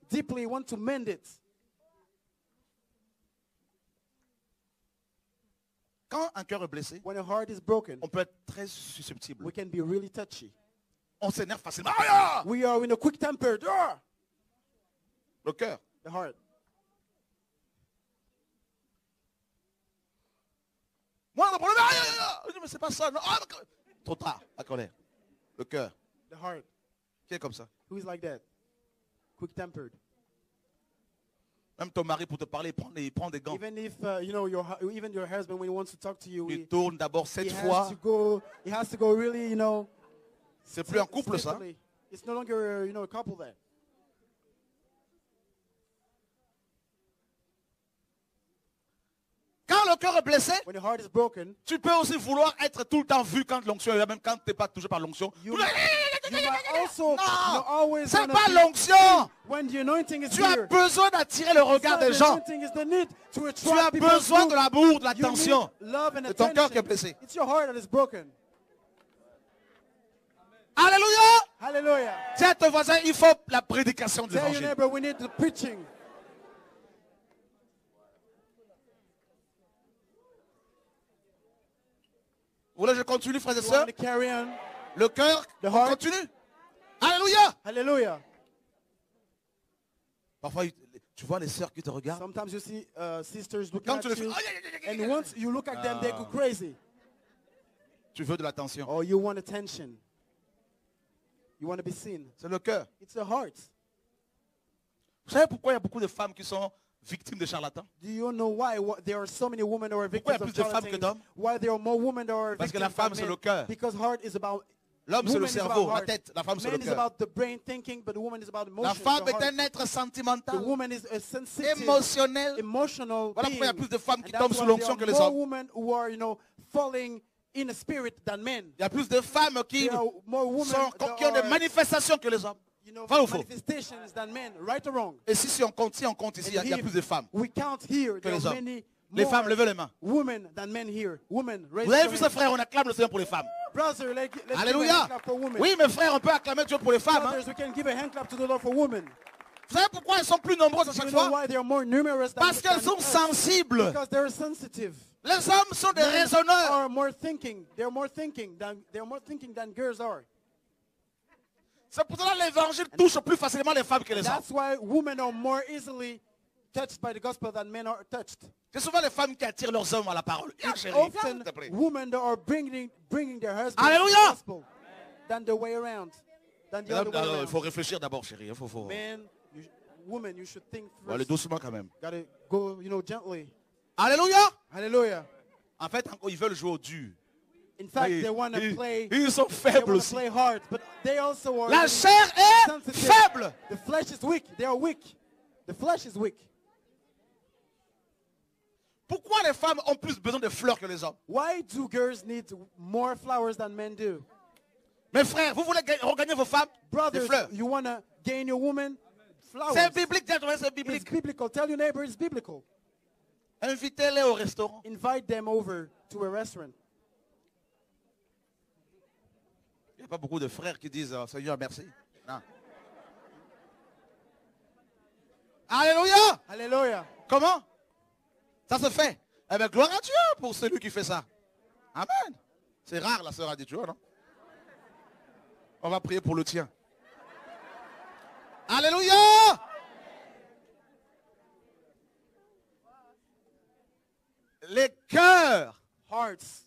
Deeply, he wants to mend it. Quand un cœur est blessé, When a heart is broken, on peut être très susceptible. we can be really touchy. On s'énerve facilement. Ah, We are in a quick temper. le cœur. The heart. Moi, le problème, je dis, mais c'est pas ça. Non. Trop tard, la colère. Le cœur. The heart. Qui est comme ça? Who is like that? Quick tempered. Même ton mari, pour te parler, il prend des gants. Even if you know even your husband, when he wants to talk to you, Il tourne d'abord 7 fois. he has to go really, you know. C'est plus un couple, ça. stiffly. It's no longer, a couple there. Quand le cœur est blessé, When your heart is broken, tu peux aussi vouloir être tout le temps vu quand l'onction est là, même quand tu n'es pas touché par l'onction. you might also Non, always c'est wanna pas be- l'onction. when the anointing is Tu as here. besoin d'attirer le regard It's not des the gens. anointing, it's the need to Tu attract as people's besoin de look. l'amour, de You need l'attention. love and de ton cœur qui est attention. blessé. It's your heart that is broken. Alléluia. Hallelujah. Dis à ton voisin, il faut la prédication de Tell your l'évangile. neighbor we need the preaching. Vous voulez que je continue, frères et You sœurs? want to carry on? Le cœur, The on heart. continue. Alléluia. Hallelujah. Parfois, tu vois les sœurs qui te regardent. Sometimes you see sisters looking Quand at tu le fais, you, aïe, aïe, aïe, aïe, aïe. and once you look at them, they go crazy. Tu veux de l'attention. Or you want attention. You want to be seen. C'est le cœur. It's the heart. Vous savez pourquoi il y a beaucoup de femmes qui sont victimes de charlatans? Do you know why there are so many women who are Pourquoi il y victims a of plus de femmes que charlatans? d'hommes? Why there are more women that are Parce que victims la femme, than c'est men? le cœur. Because heart is about L'homme, c'est le Woman is cerveau, about la heart. tête. La femme, c'est le Man is cœur. about the brain thinking, but the woman is about emotion. La femme the est heart. un être The sentimental, woman is a sensitive, émotionnel. emotional Voilà being. pourquoi il y a plus de femmes And qui that's tombent sous why l'onction que there les are hommes. more women who are, falling in a spirit than men. Il y a plus de femmes qui, There are more women that qui ont des are, manifestations que les hommes. Vrai ou faux? manifestations than men, right or wrong. Et si on compte ici, il y a And plus de femmes. we count here, que there les are hommes. many Les more femmes, levez les mains. women than men here. Women, raise Vous avez your vu hand. ce frère, on acclame le Seigneur pour les femmes. Brother, let's give a Alléluia. hand clap for women. Oui, mes frères, on peut acclamer Dieu pour les femmes. Hein. Brothers, we can give a hand clap to the Lord for women. Vous savez pourquoi elles sont plus nombreuses à You chaque know fois? why they are more numerous than, Parce qu'elles than sont us? sensibles. Because they're sensitive. Les hommes sont des Men raisonneurs. are more thinking. They're more thinking than girls are. C'est pour cela que l'évangile touche plus facilement les femmes que les hommes. That's why women are more easily touched by the gospel than men are touched. C'est souvent les femmes qui attirent leurs hommes à la parole. Viens, It's chérie, viens, often s'il te plaît. women that are bringing their husbands to Alléluia. the gospel than the way around. Than the other way Il around. faut réfléchir d'abord, chérie. Il faut... Men, women, you should think Faut aller first. doucement quand même. Gotta go, gently. Alléluia. Hallelujah. En fait, ils veulent jouer au dur. In fact, they want to play. Ils sont They faibles want to aussi. play hard, but they also are La chair est sensitive. faible. The flesh is weak. They are weak. The flesh is weak. Pourquoi les femmes ont plus besoin de fleurs que les hommes? Why do girls need more flowers than men do? Mes frères, vous voulez regagner vos femmes? Des Brothers, fleurs. you want to gain your woman? Flowers. C'est biblique, c'est It's biblique. biblical. Tell your neighbor it's biblical. Invitez-les au restaurant. Invite them over to a restaurant. Il n'y a pas beaucoup de frères qui disent Seigneur, merci. Non. Alléluia. Hallelujah. Comment? Ça se fait. Eh bien, gloire à Dieu pour celui qui fait ça. Amen. C'est rare, la sœur a dit, tu vois, non? On va prier pour le tien. Alléluia. Les cœurs. Hearts.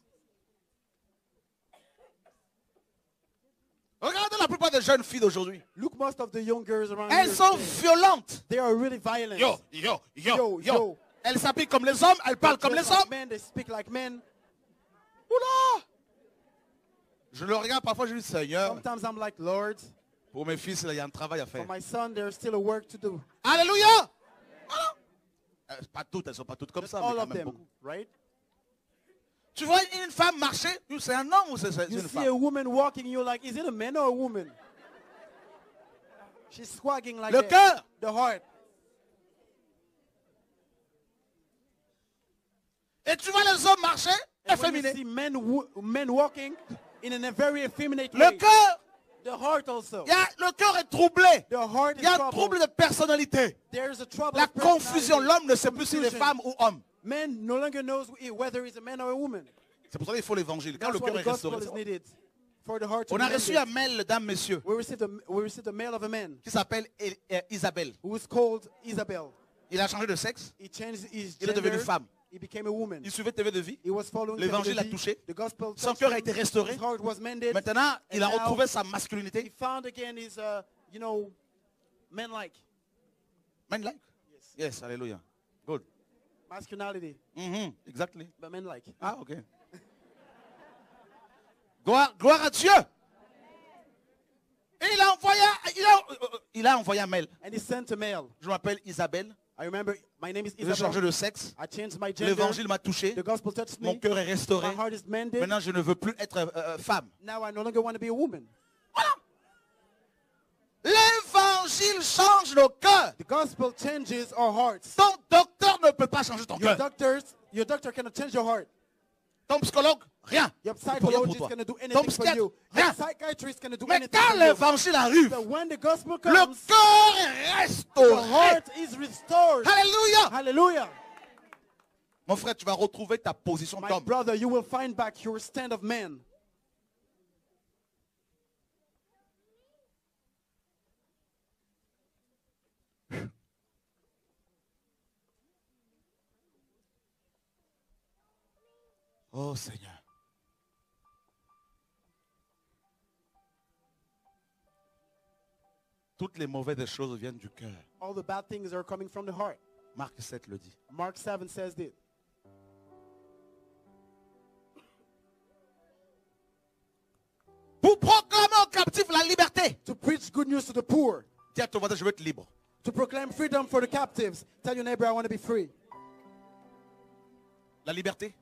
Regardez la plupart des jeunes filles d'aujourd'hui. Look, most of the young girls around Elles here sont today, violentes. they are really violent. Yo. Yo. Elles s'habillent comme les hommes, elles parlent They comme dress les like hommes. men, they speak like men. Oula! Je le regarde parfois, je dis Seigneur, Sometimes I'm like, Lord, pour mes fils, il y a un travail à for faire. my son, there's still a work to do. Alléluia! Voilà. Pas toutes, elles ne sont pas toutes comme ça, mais All quand of même them, beaucoup. right? Tu vois une femme marcher, c'est un homme ou c'est You une see a femme? woman walking, you're like, is it a man or a woman? She's swagging like Le that. cœur. The heart. Et tu vois les hommes marcher, And when you efféminés. see men walking in a very effeminate Le way. cœur, The heart also. le cœur est troublé. The heart Il is y a un troubled. trouble de personnalité. There's a trouble La of personality. confusion, l'homme ne sait plus s'il est Confusion. femme ou homme. Man no longer knows whether he's a man or a woman. C'est pour ça qu'il faut l'évangile. Quand That's le why cœur the est gospel restauré. is needed. For the heart to On a be reçu mended. un mail, mesdames, messieurs, We received a mail of a man qui s'appelle Isabelle. who is called Isabel. Il a changé de sexe. He changed his Il est devenu gender. femme. He became a woman. Il suivait TV de vie. He was following L'évangile the l'a touché. The gospel Son touched cœur a him. été restauré. His heart was mended. Maintenant, il a And now retrouvé sa he masculinité. found again his, man-like Man-like. Yes, hallelujah. Good. masculinity, Exactly. but man-like. Ah, ok. Gloire à Dieu. Et il a envoyé un mail. And he sent a mail. Je m'appelle Isabelle. I remember my name is J'ai changé Isabel. de sexe. I changed my gender. L'évangile m'a touché. The gospel touched Mon me. cœur est restauré. My heart is mended. Maintenant, je ne veux plus être femme. Now I no longer want to be a woman. Voilà. L'évangile change nos cœurs. The gospel changes our hearts. Ton docteur ne peut pas changer ton Your cœur. doctor cannot change your heart. Ton psychologue, rien. Your Il peut rien pour psychologist toi. cannot do Ton anything for psychiatre, you. rien. Your psychiatrist cannot do Mais anything quand for you. l'évangile arrive, But when the gospel le comes, cœur est the restauré. heart is restored. Alléluia. Hallelujah. Mon frère, tu vas retrouver ta position My d'homme. brother, you will find back your stand of man. Oh Seigneur. Toutes les mauvaises choses viennent du cœur. All the bad things are coming from the heart. Marc 7 le dit. Mark 7 says this. Pour proclamer aux captifs la liberté. To preach good news to the poor. Dis à ton voisin, je veux être libre. To proclaim freedom for the captives. Tell your neighbor, I want to be free. La liberté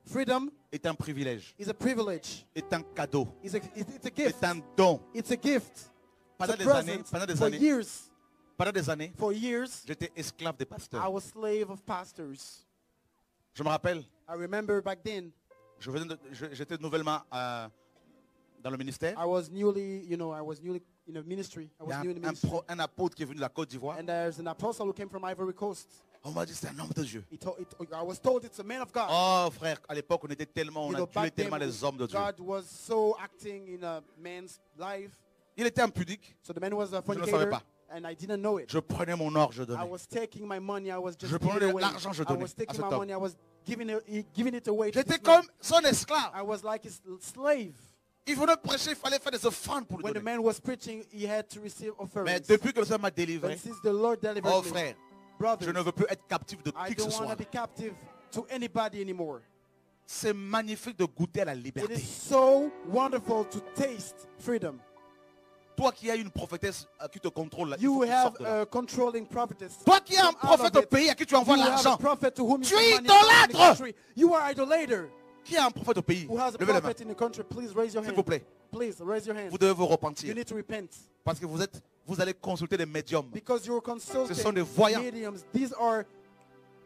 Freedom est un privilège, is a privilege. est un cadeau, It's a gift. est un don. It's a gift. It's Pendant a des present. années, pendant des For années, years, pendant des années, for years, j'étais esclave des I pasteurs. was slave of pastors. Je me rappelle, I remember back then, j'étais nouvellement dans le ministère. I was newly in a ministry. I Il y was a new in the ministry. un apôtre qui est venu de la Côte d'Ivoire. And there's an apostle who came from Ivory Coast. On m'a dit c'est un homme de Dieu. I was told it's a man of God. Oh frère, à l'époque on était tellement, on You a know, tué back tellement then, les hommes de Dieu. God was so acting in a man's life. Il était impudique. So the man was a Je ne savais fornicator, pas. and I didn't know it. Je prenais mon or, je I donnais. was taking my money, I was just Je giving prenais it away. l'argent, je I donnais was à taking cet my homme. money, I was giving it away to J'étais this man. comme son esclave. I was like his slave. Il venait prêcher, il fallait faire des offrandes pour lui When the donner. man was preaching, he had to receive Mais offerings. depuis que le Seigneur m'a But délivré, since the Lord delivered oh me, frère, brothers, je ne veux plus être captif de I qui que ce don't want soit. to be captive to anybody anymore. C'est magnifique de goûter à la It liberté. is so wonderful to taste freedom. Toi qui as une prophétesse qui te contrôle, là, il You faut que tu have sortes de là. a controlling prophetess. Toi qui as un Come out prophète of au it. pays à qui tu envoies You have a l'argent. prophet to whom you Tu send es money in the idolâtre. country. You are idolater. Qui a un prophète au pays? Who has a Levez la main. prophet in the country? Please raise your S'il hand. vous plaît. Please raise your hand. Vous devez vous You repentir. need to repent. Parce que vous allez consulter des médiums. Because you're Ce sont consulting des voyants. mediums. These are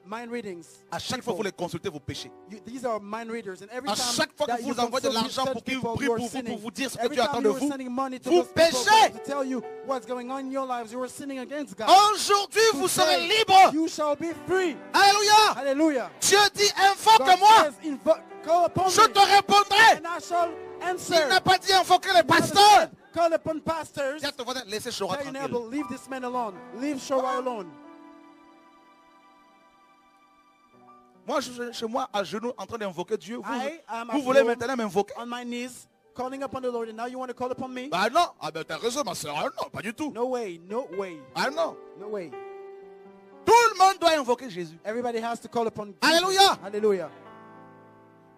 mind readings. À chaque fois que vous les consultez, vous péchez. These are mind readers. And every À time chaque fois that que you vous envoyez de consult l'argent such pour qu'ils people, prient you are pour vous, sinning. pour vous dire ce que Every Dieu time attend de you are vous, sending money to vous those people péchez. to tell you what's going on in your lives, you are sinning against God. Aujourd'hui, vous serez Today, libres. You shall be free. Alléluia. Hallelujah. Dieu dit, God invoque-moi. says, call upon Je me, te répondrai. and I shall Il answer. n'a pas dit invoquer les God pasteurs. said, call upon pastors. Dis à ton voisin, laissez Chora Tell your tranquille. neighbor, leave this man alone. Leave Shora alone. Moi, je suis chez moi, à genoux, en train d'invoquer Dieu. I am Vous at voulez home maintenant m'invoquer? on my knees, calling upon the Lord, and now you want to call upon me? Ah non. Ah ben t'as raison, ma soeur. Ah non, pas du tout. No way, no way, Ah non. no way. Tout le monde doit invoquer Jésus. Everybody has to call upon Jesus. Alléluia. Hallelujah.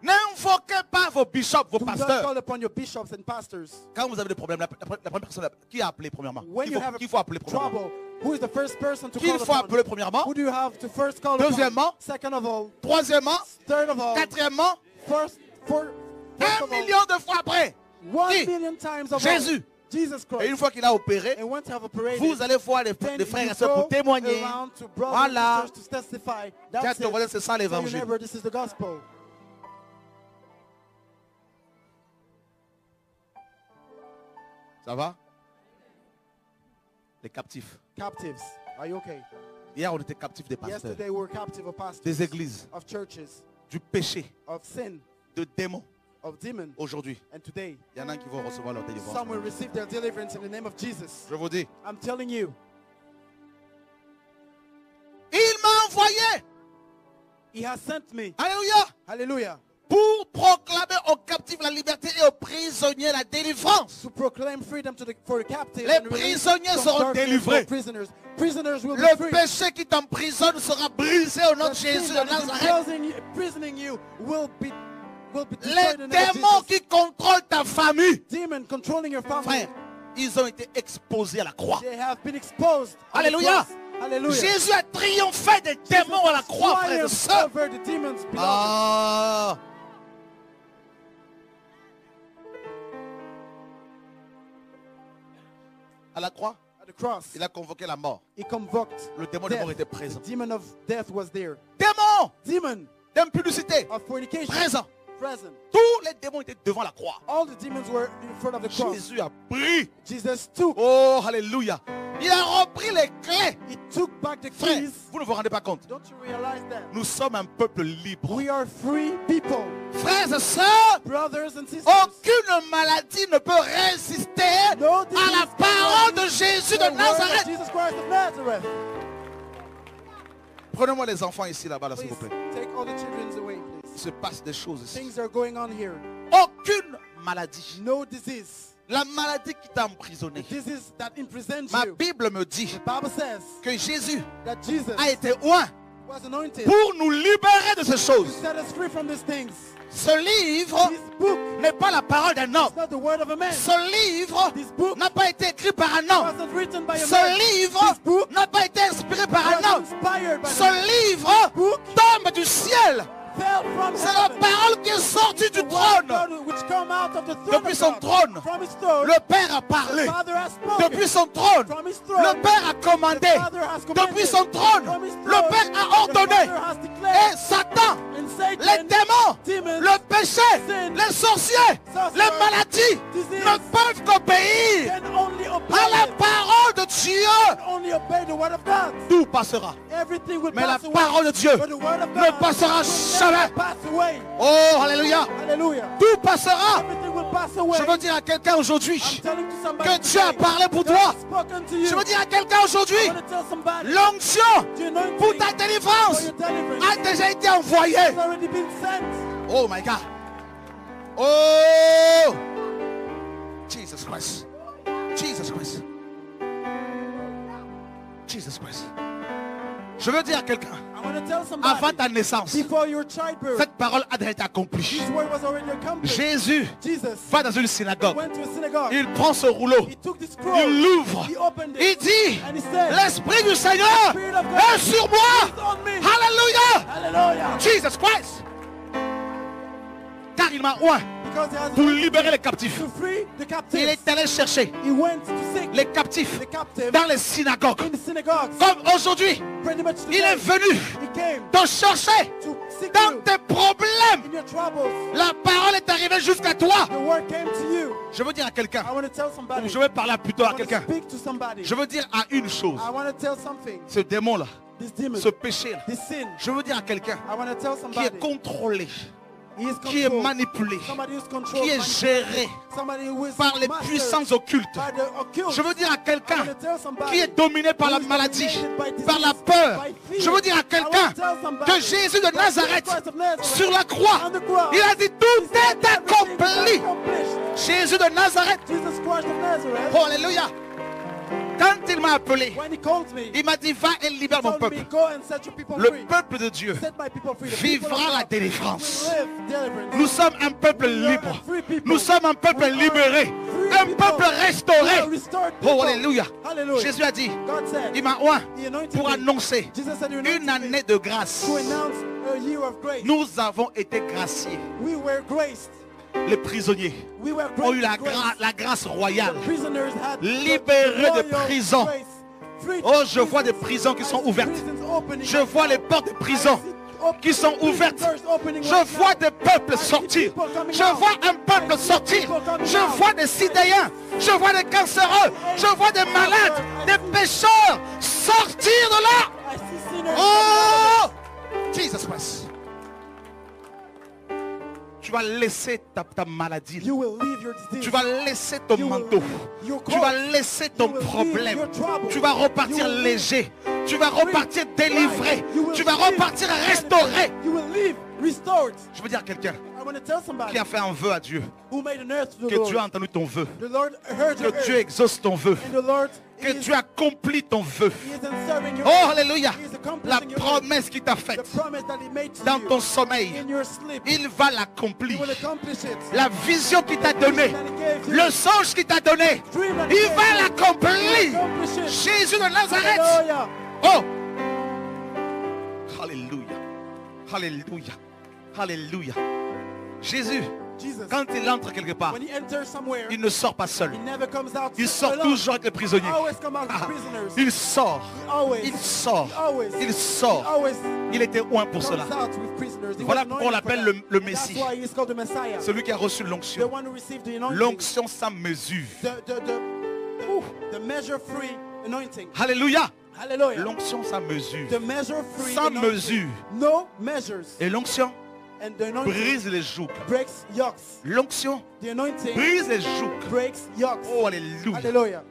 N'invoquez pas vos bishops, vos Do not pasteurs. call upon your bishops and pastors. Quand vous avez des problèmes, la première personne, qui a appelé premièrement? When you have Qui faut appeler premièrement? trouble, who is the first person to Qui call il faut upon? appeler premièrement? Who do you have to first call Deuxièmement. upon? Second of all, Troisièmement, third of all, quatrièmement, first of 1 million de fois après. all, 1 Qui? million times of Jésus. all. Jesus Et une Christ. fois qu'il a opéré, And once you have operated, vous allez voir les then frères et you sœurs go pour témoigner. around to brothers Voilà. and sisters to testify. Tiens, That's ton voisin, it. c'est ça Tell your l'évangile. neighbor, this is the gospel. Ça va? Les captifs. Captives, are you okay? Hier, on était captifs des pasteurs, Yesterday we were captive of pastors, des églises, of churches, du péché, of sin, de démons. of demons. Aujourd'hui, And today, il y en a qui vont recevoir leur délivrance. some will receive their deliverance in the name of Jesus. Je vous dis, I'm telling you, il m'a envoyé, He has sent me. alléluia, Hallelujah. pour proclamer aux captifs la liberté et aux prisonniers la délivrance. To proclaim freedom for the captives. Les and release prisonniers from seront darkness délivrés. for prisoners. Prisoners will be Le free. péché qui t'emprisonne sera brisé au nom de The sin Jésus de that is Nazareth. imprisoning you will be Les destroyed in the name of démons Jesus. qui contrôlent ta famille, Demon controlling your family. frère, ils ont été exposés à la croix. They have been exposed. on the Alléluia. cross. Hallelujah. Jésus a triomphé des démons à la croix, frères et Triumph sœurs. over the demons, beloved. Ah. À la croix, At the cross, il a convoqué la mort. he convoked Le démon de mort death. était présent. The demon of death was there. Démon Demon d'impudicité, of fornication, présent. present. Tous les démons étaient devant la croix. All the demons were in front of the cross. Jésus a pris. Jesus took, Oh, alléluia. Il a repris les clés. he took back the Frère, keys. vous ne vous rendez pas compte. Don't you realize that? Nous sommes un peuple libre. We are free people, Frères et sœurs, brothers and sisters. aucune maladie ne peut résister No à disease la parole de Jésus the de word of Nazareth. Jesus Christ of Nazareth. Prenez-moi les enfants ici, là-bas, là, s'il Please vous plaît. take all the children away, Il please. se passe des choses ici. Things are going on here. Aucune maladie. No disease. La maladie qui t'a emprisonné. Disease that imprisons Ma you. Bible me dit The Bible says que Jésus that Jesus a été oint was anointed pour nous libérer de ces to choses. set us free from these things. Ce livre This book n'est pas la parole d'un homme. is not the word of a man. Ce livre This book n'a pas été écrit par un It homme. wasn't written by a Ce man. livre This book n'a pas été inspiré par un was homme. inspired by the Ce livre book tombe du ciel. fell from C'est la heaven. parole qui est sortie The du word trône. of God which come out of the throne Depuis of son God. trône, From his throne, le Père a parlé. the Father has spoken. Depuis son trône, From his throne, le Père a commandé. the Father has commanded. Depuis son trône, From his le throne, Père a the ordonné. Father has Et declared. Satan, And Satan, les démons, demons, le péché, sin, les sorciers, sorcery, les maladies disease, ne peuvent qu'obéir can only obey à la it. parole de Dieu. Can only obey the word of God. Tout passera. Everything will Mais la pass away. parole de Dieu But the word of ne God passera will jamais. never pass away. Oh, alléluia. Hallelujah. Tout passera. Everything will pass away. Je veux dire à quelqu'un aujourd'hui I'm telling to somebody que Dieu a today, parlé pour God toi. has spoken to you. Je veux dire à quelqu'un aujourd'hui, I want to tell somebody l'onction the anointing pour ta for délivrance your deliverance a déjà été envoyée. has already been sent. Oh my God. Oh. Jesus Christ. Jesus Christ. Jesus Christ. Je veux dire à quelqu'un, I want to tell avant somebody ta naissance, before your childbirth, cette parole a déjà été accomplie. this word was already accomplished. Jésus Jesus va dans une synagogue. went to a synagogue. Il prend ce rouleau. He took the scroll. Il l'ouvre. He opened Il it. dit, And he said, l'Esprit du Seigneur Spirit of God est sur moi. is on me. Alléluia. Hallelujah. Jesus Christ. Car il m'a oint Because he has pour libérer les captifs. to free the Il captives. est allé chercher He went to seek les captifs the captives dans les synagogues. in the synagogues. Comme aujourd'hui, Pretty much il est today, venu he came te chercher to seek dans you tes problèmes. in your troubles. La parole est arrivée jusqu'à toi. The word came to you. Je veux dire à quelqu'un, I want to tell somebody. ou je vais parler plutôt I à want to quelqu'un. speak to somebody. Je veux dire à une chose. I want to tell something. Ce démon-là, This demon, ce péché-là, this sin. je veux dire à quelqu'un I want to tell qui somebody. est contrôlé, He is qui est controlled. manipulé, Somebody who's controlled. qui est manipulated. géré Somebody who is par les mastered puissances occultes. by the occult. Je veux dire à I quelqu'un want to tell somebody qui est dominé par la who is maladie, dominated by disease, par la peur. by fear. Je veux dire à I want quelqu'un to tell somebody que Jésus de that Nazareth, Jesus Christ of Nazareth, sur la croix, on the cross, il a dit tout he said est everything is accompli. accomplished. Jésus de Nazareth, Jesus Christ of Nazareth, oh alléluia. Quand il m'a appelé, when he called me, il m'a dit va et libère mon told peuple. me, go and set your people Le free. peuple de Dieu Set my people free. The people of vivra la God délivrance. will live deliverance. Nous sommes un peuple libre. Nous sommes un peuple libéré. Un peuple restauré. Oh, alléluia. Hallelujah. Jésus a dit, God said, il m'a oint he anointed pour me. annoncer Jesus said, he anointed une me année de grâce. to announce a year of grace. Nous avons été graciés. We were graced. Les prisonniers We were ont eu graced with grace. la grâce royale. The prisoners had Libérés de royal prison. grace. Free Oh, je vois des prisons. prisons qui sont I see ouvertes. prisons opening Je right vois now. les portes de prison qui sont Prison ouvertes. doors opening Je right vois now. des peuples I see sortir. people coming Je out. vois un peuple I see sortir. people coming Je out. vois des sidéens. Je vois des cancéreux. Je vois des malades, des pécheurs sortir de là. I see sinners Oh! Jesus Christ. Tu vas laisser ta maladie. You will leave your disease. Tu vas laisser ton You will manteau. leave your Tu vas coat. laisser ton You will leave problème. your trouble. Tu vas repartir You will léger. Tu vas repartir délivré. You will Tu vas leave repartir restauré. You will leave restored. Je veux dire à quelqu'un I want to tell somebody qui a fait un vœu à Dieu. who made an earth to the Que Lord. Dieu a entendu ton vœu. The Lord heard your Que Dieu earth. exauce ton vœu. And the Lord Que is, Dieu accomplit ton vœu. he is serving your Oh, earth. alléluia. He is La accomplishing your promesse qu'il t'a earth. faite The promise that he made to dans you ton sommeil, in your sleep. il va He l'accomplir. will accomplish it. La vision qu'il t'a donnée, That he gave you. le songe qu'il t'a donné, Dream that he il gave va you. He will l'accomplir. accomplish it. Jésus de Nazareth. Hallelujah. Oh! Alléluia. Alléluia. Alléluia. Jésus, Jesus, quand il entre quelque part, when he enters somewhere, il ne sort pas seul. he never comes out Il sort alone. toujours avec les prisonniers. He always comes out with Ah, prisoners. il sort. He always, Il sort. always, Il he sort. always Il était oint pour comes cela. out with prisoners. He Voilà was pourquoi on anointed for l'appelle that. le And Messie. That's why he's called the Messiah. Celui qui a reçu The l'onction. one who received the anointing. L'onction sans mesure. The measure-free anointing. Alléluia. Hallelujah. L'onction sans mesure. The measure-free Sans anointing. mesure. No measures. Et l'onction And the anointing brise les jougs. breaks yokes. L'onction The anointing brise les jougs. breaks yokes. Oh, alléluia. Hallelujah.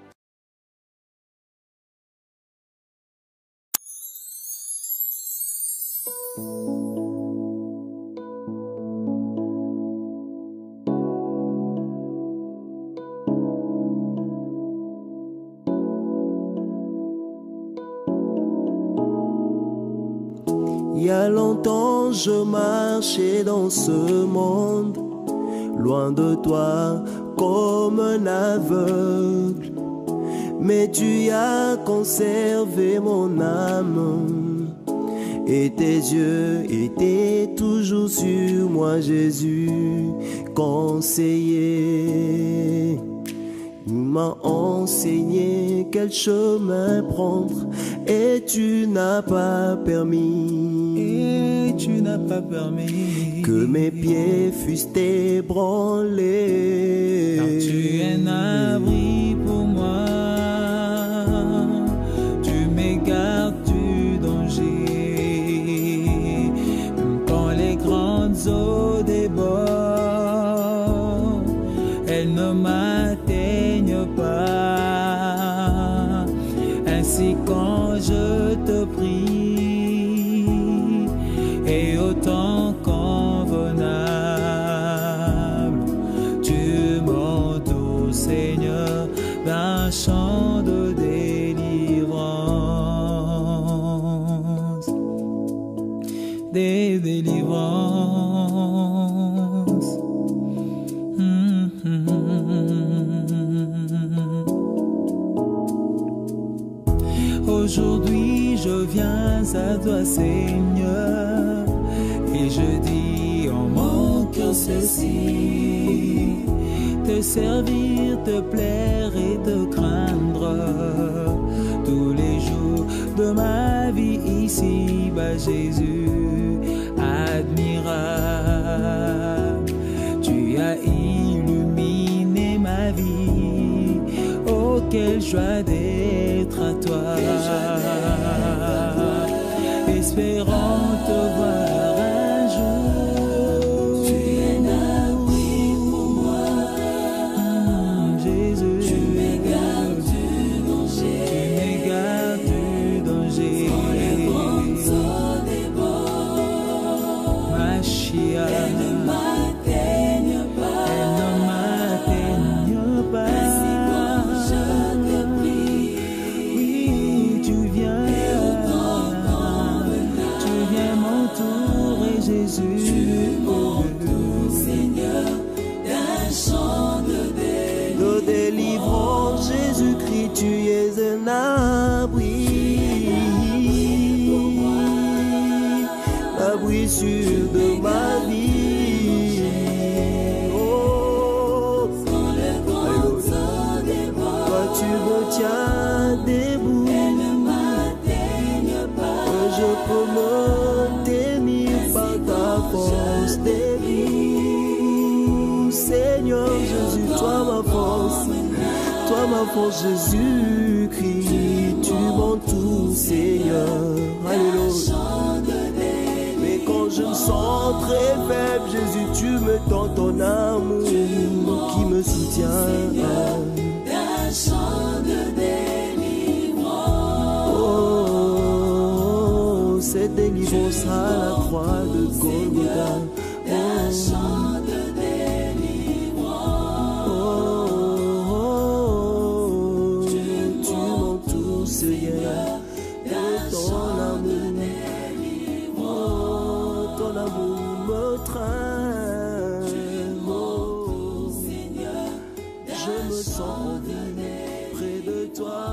Il y a longtemps je marchais dans ce monde, loin de toi comme un aveugle. Mais tu as conservé mon âme, et tes yeux étaient toujours sur moi, Jésus, conseiller. Tu m'as enseigné quel chemin prendre, et tu n'as pas permis, que mes pieds fussent ébranlés. Car tu es un abri pour moi, tu m'égardes du danger, même quand les grandes eaux débordent, elles ne m'atteignent pas. Ainsi quand je te prie, et autant convenable, tu m'entoures, Seigneur, d'un chant de délivrance, des délivrances. Aujourd'hui je viens à toi, Seigneur, et je dis en mon cœur ceci: te servir, te plaire et te craindre tous les jours de ma vie ici, bas Jésus admirable. Tu as illuminé ma vie, oh quelle joie d'être à toi, espérant te voir un jour. Tu es un abri pour moi, Jésus. tu m'égardes du danger. Tu m'égardes du danger. Quand les grandes eaux débordent, Machia, elles ne m'atteignent pas. elles ne m'atteignent pas. Ainsi quand je te prie, Oui, tu viens, et autant convenable, tu viens m'entourer, Jésus. tu m'entoures, Seigneur, d'un chant de délivrance. de délivrance, Jésus-Christ, tu es un abri, l'abri sûr de ma vie. Oh, Quand les grandes eaux débordent, toi tu me tiens debout, elles ne m'atteignent pas. que je peux me tenir par ta force debout. Seigneur Jésus, toi ma force, Jésus-Christ, tu m'entoures, Seigneur. Alléluia. Mais quand je me sens très faible, Jésus, tu me tends ton amour qui me soutient. D'un chant de délivrance, Oh, cette délivrance à la croix de Golgotha. d'un chant de délivrance. Oh, tu m'entoures, Seigneur, de ton amour. Oh, ton amour me traîne. Oh, je me sens près de toi.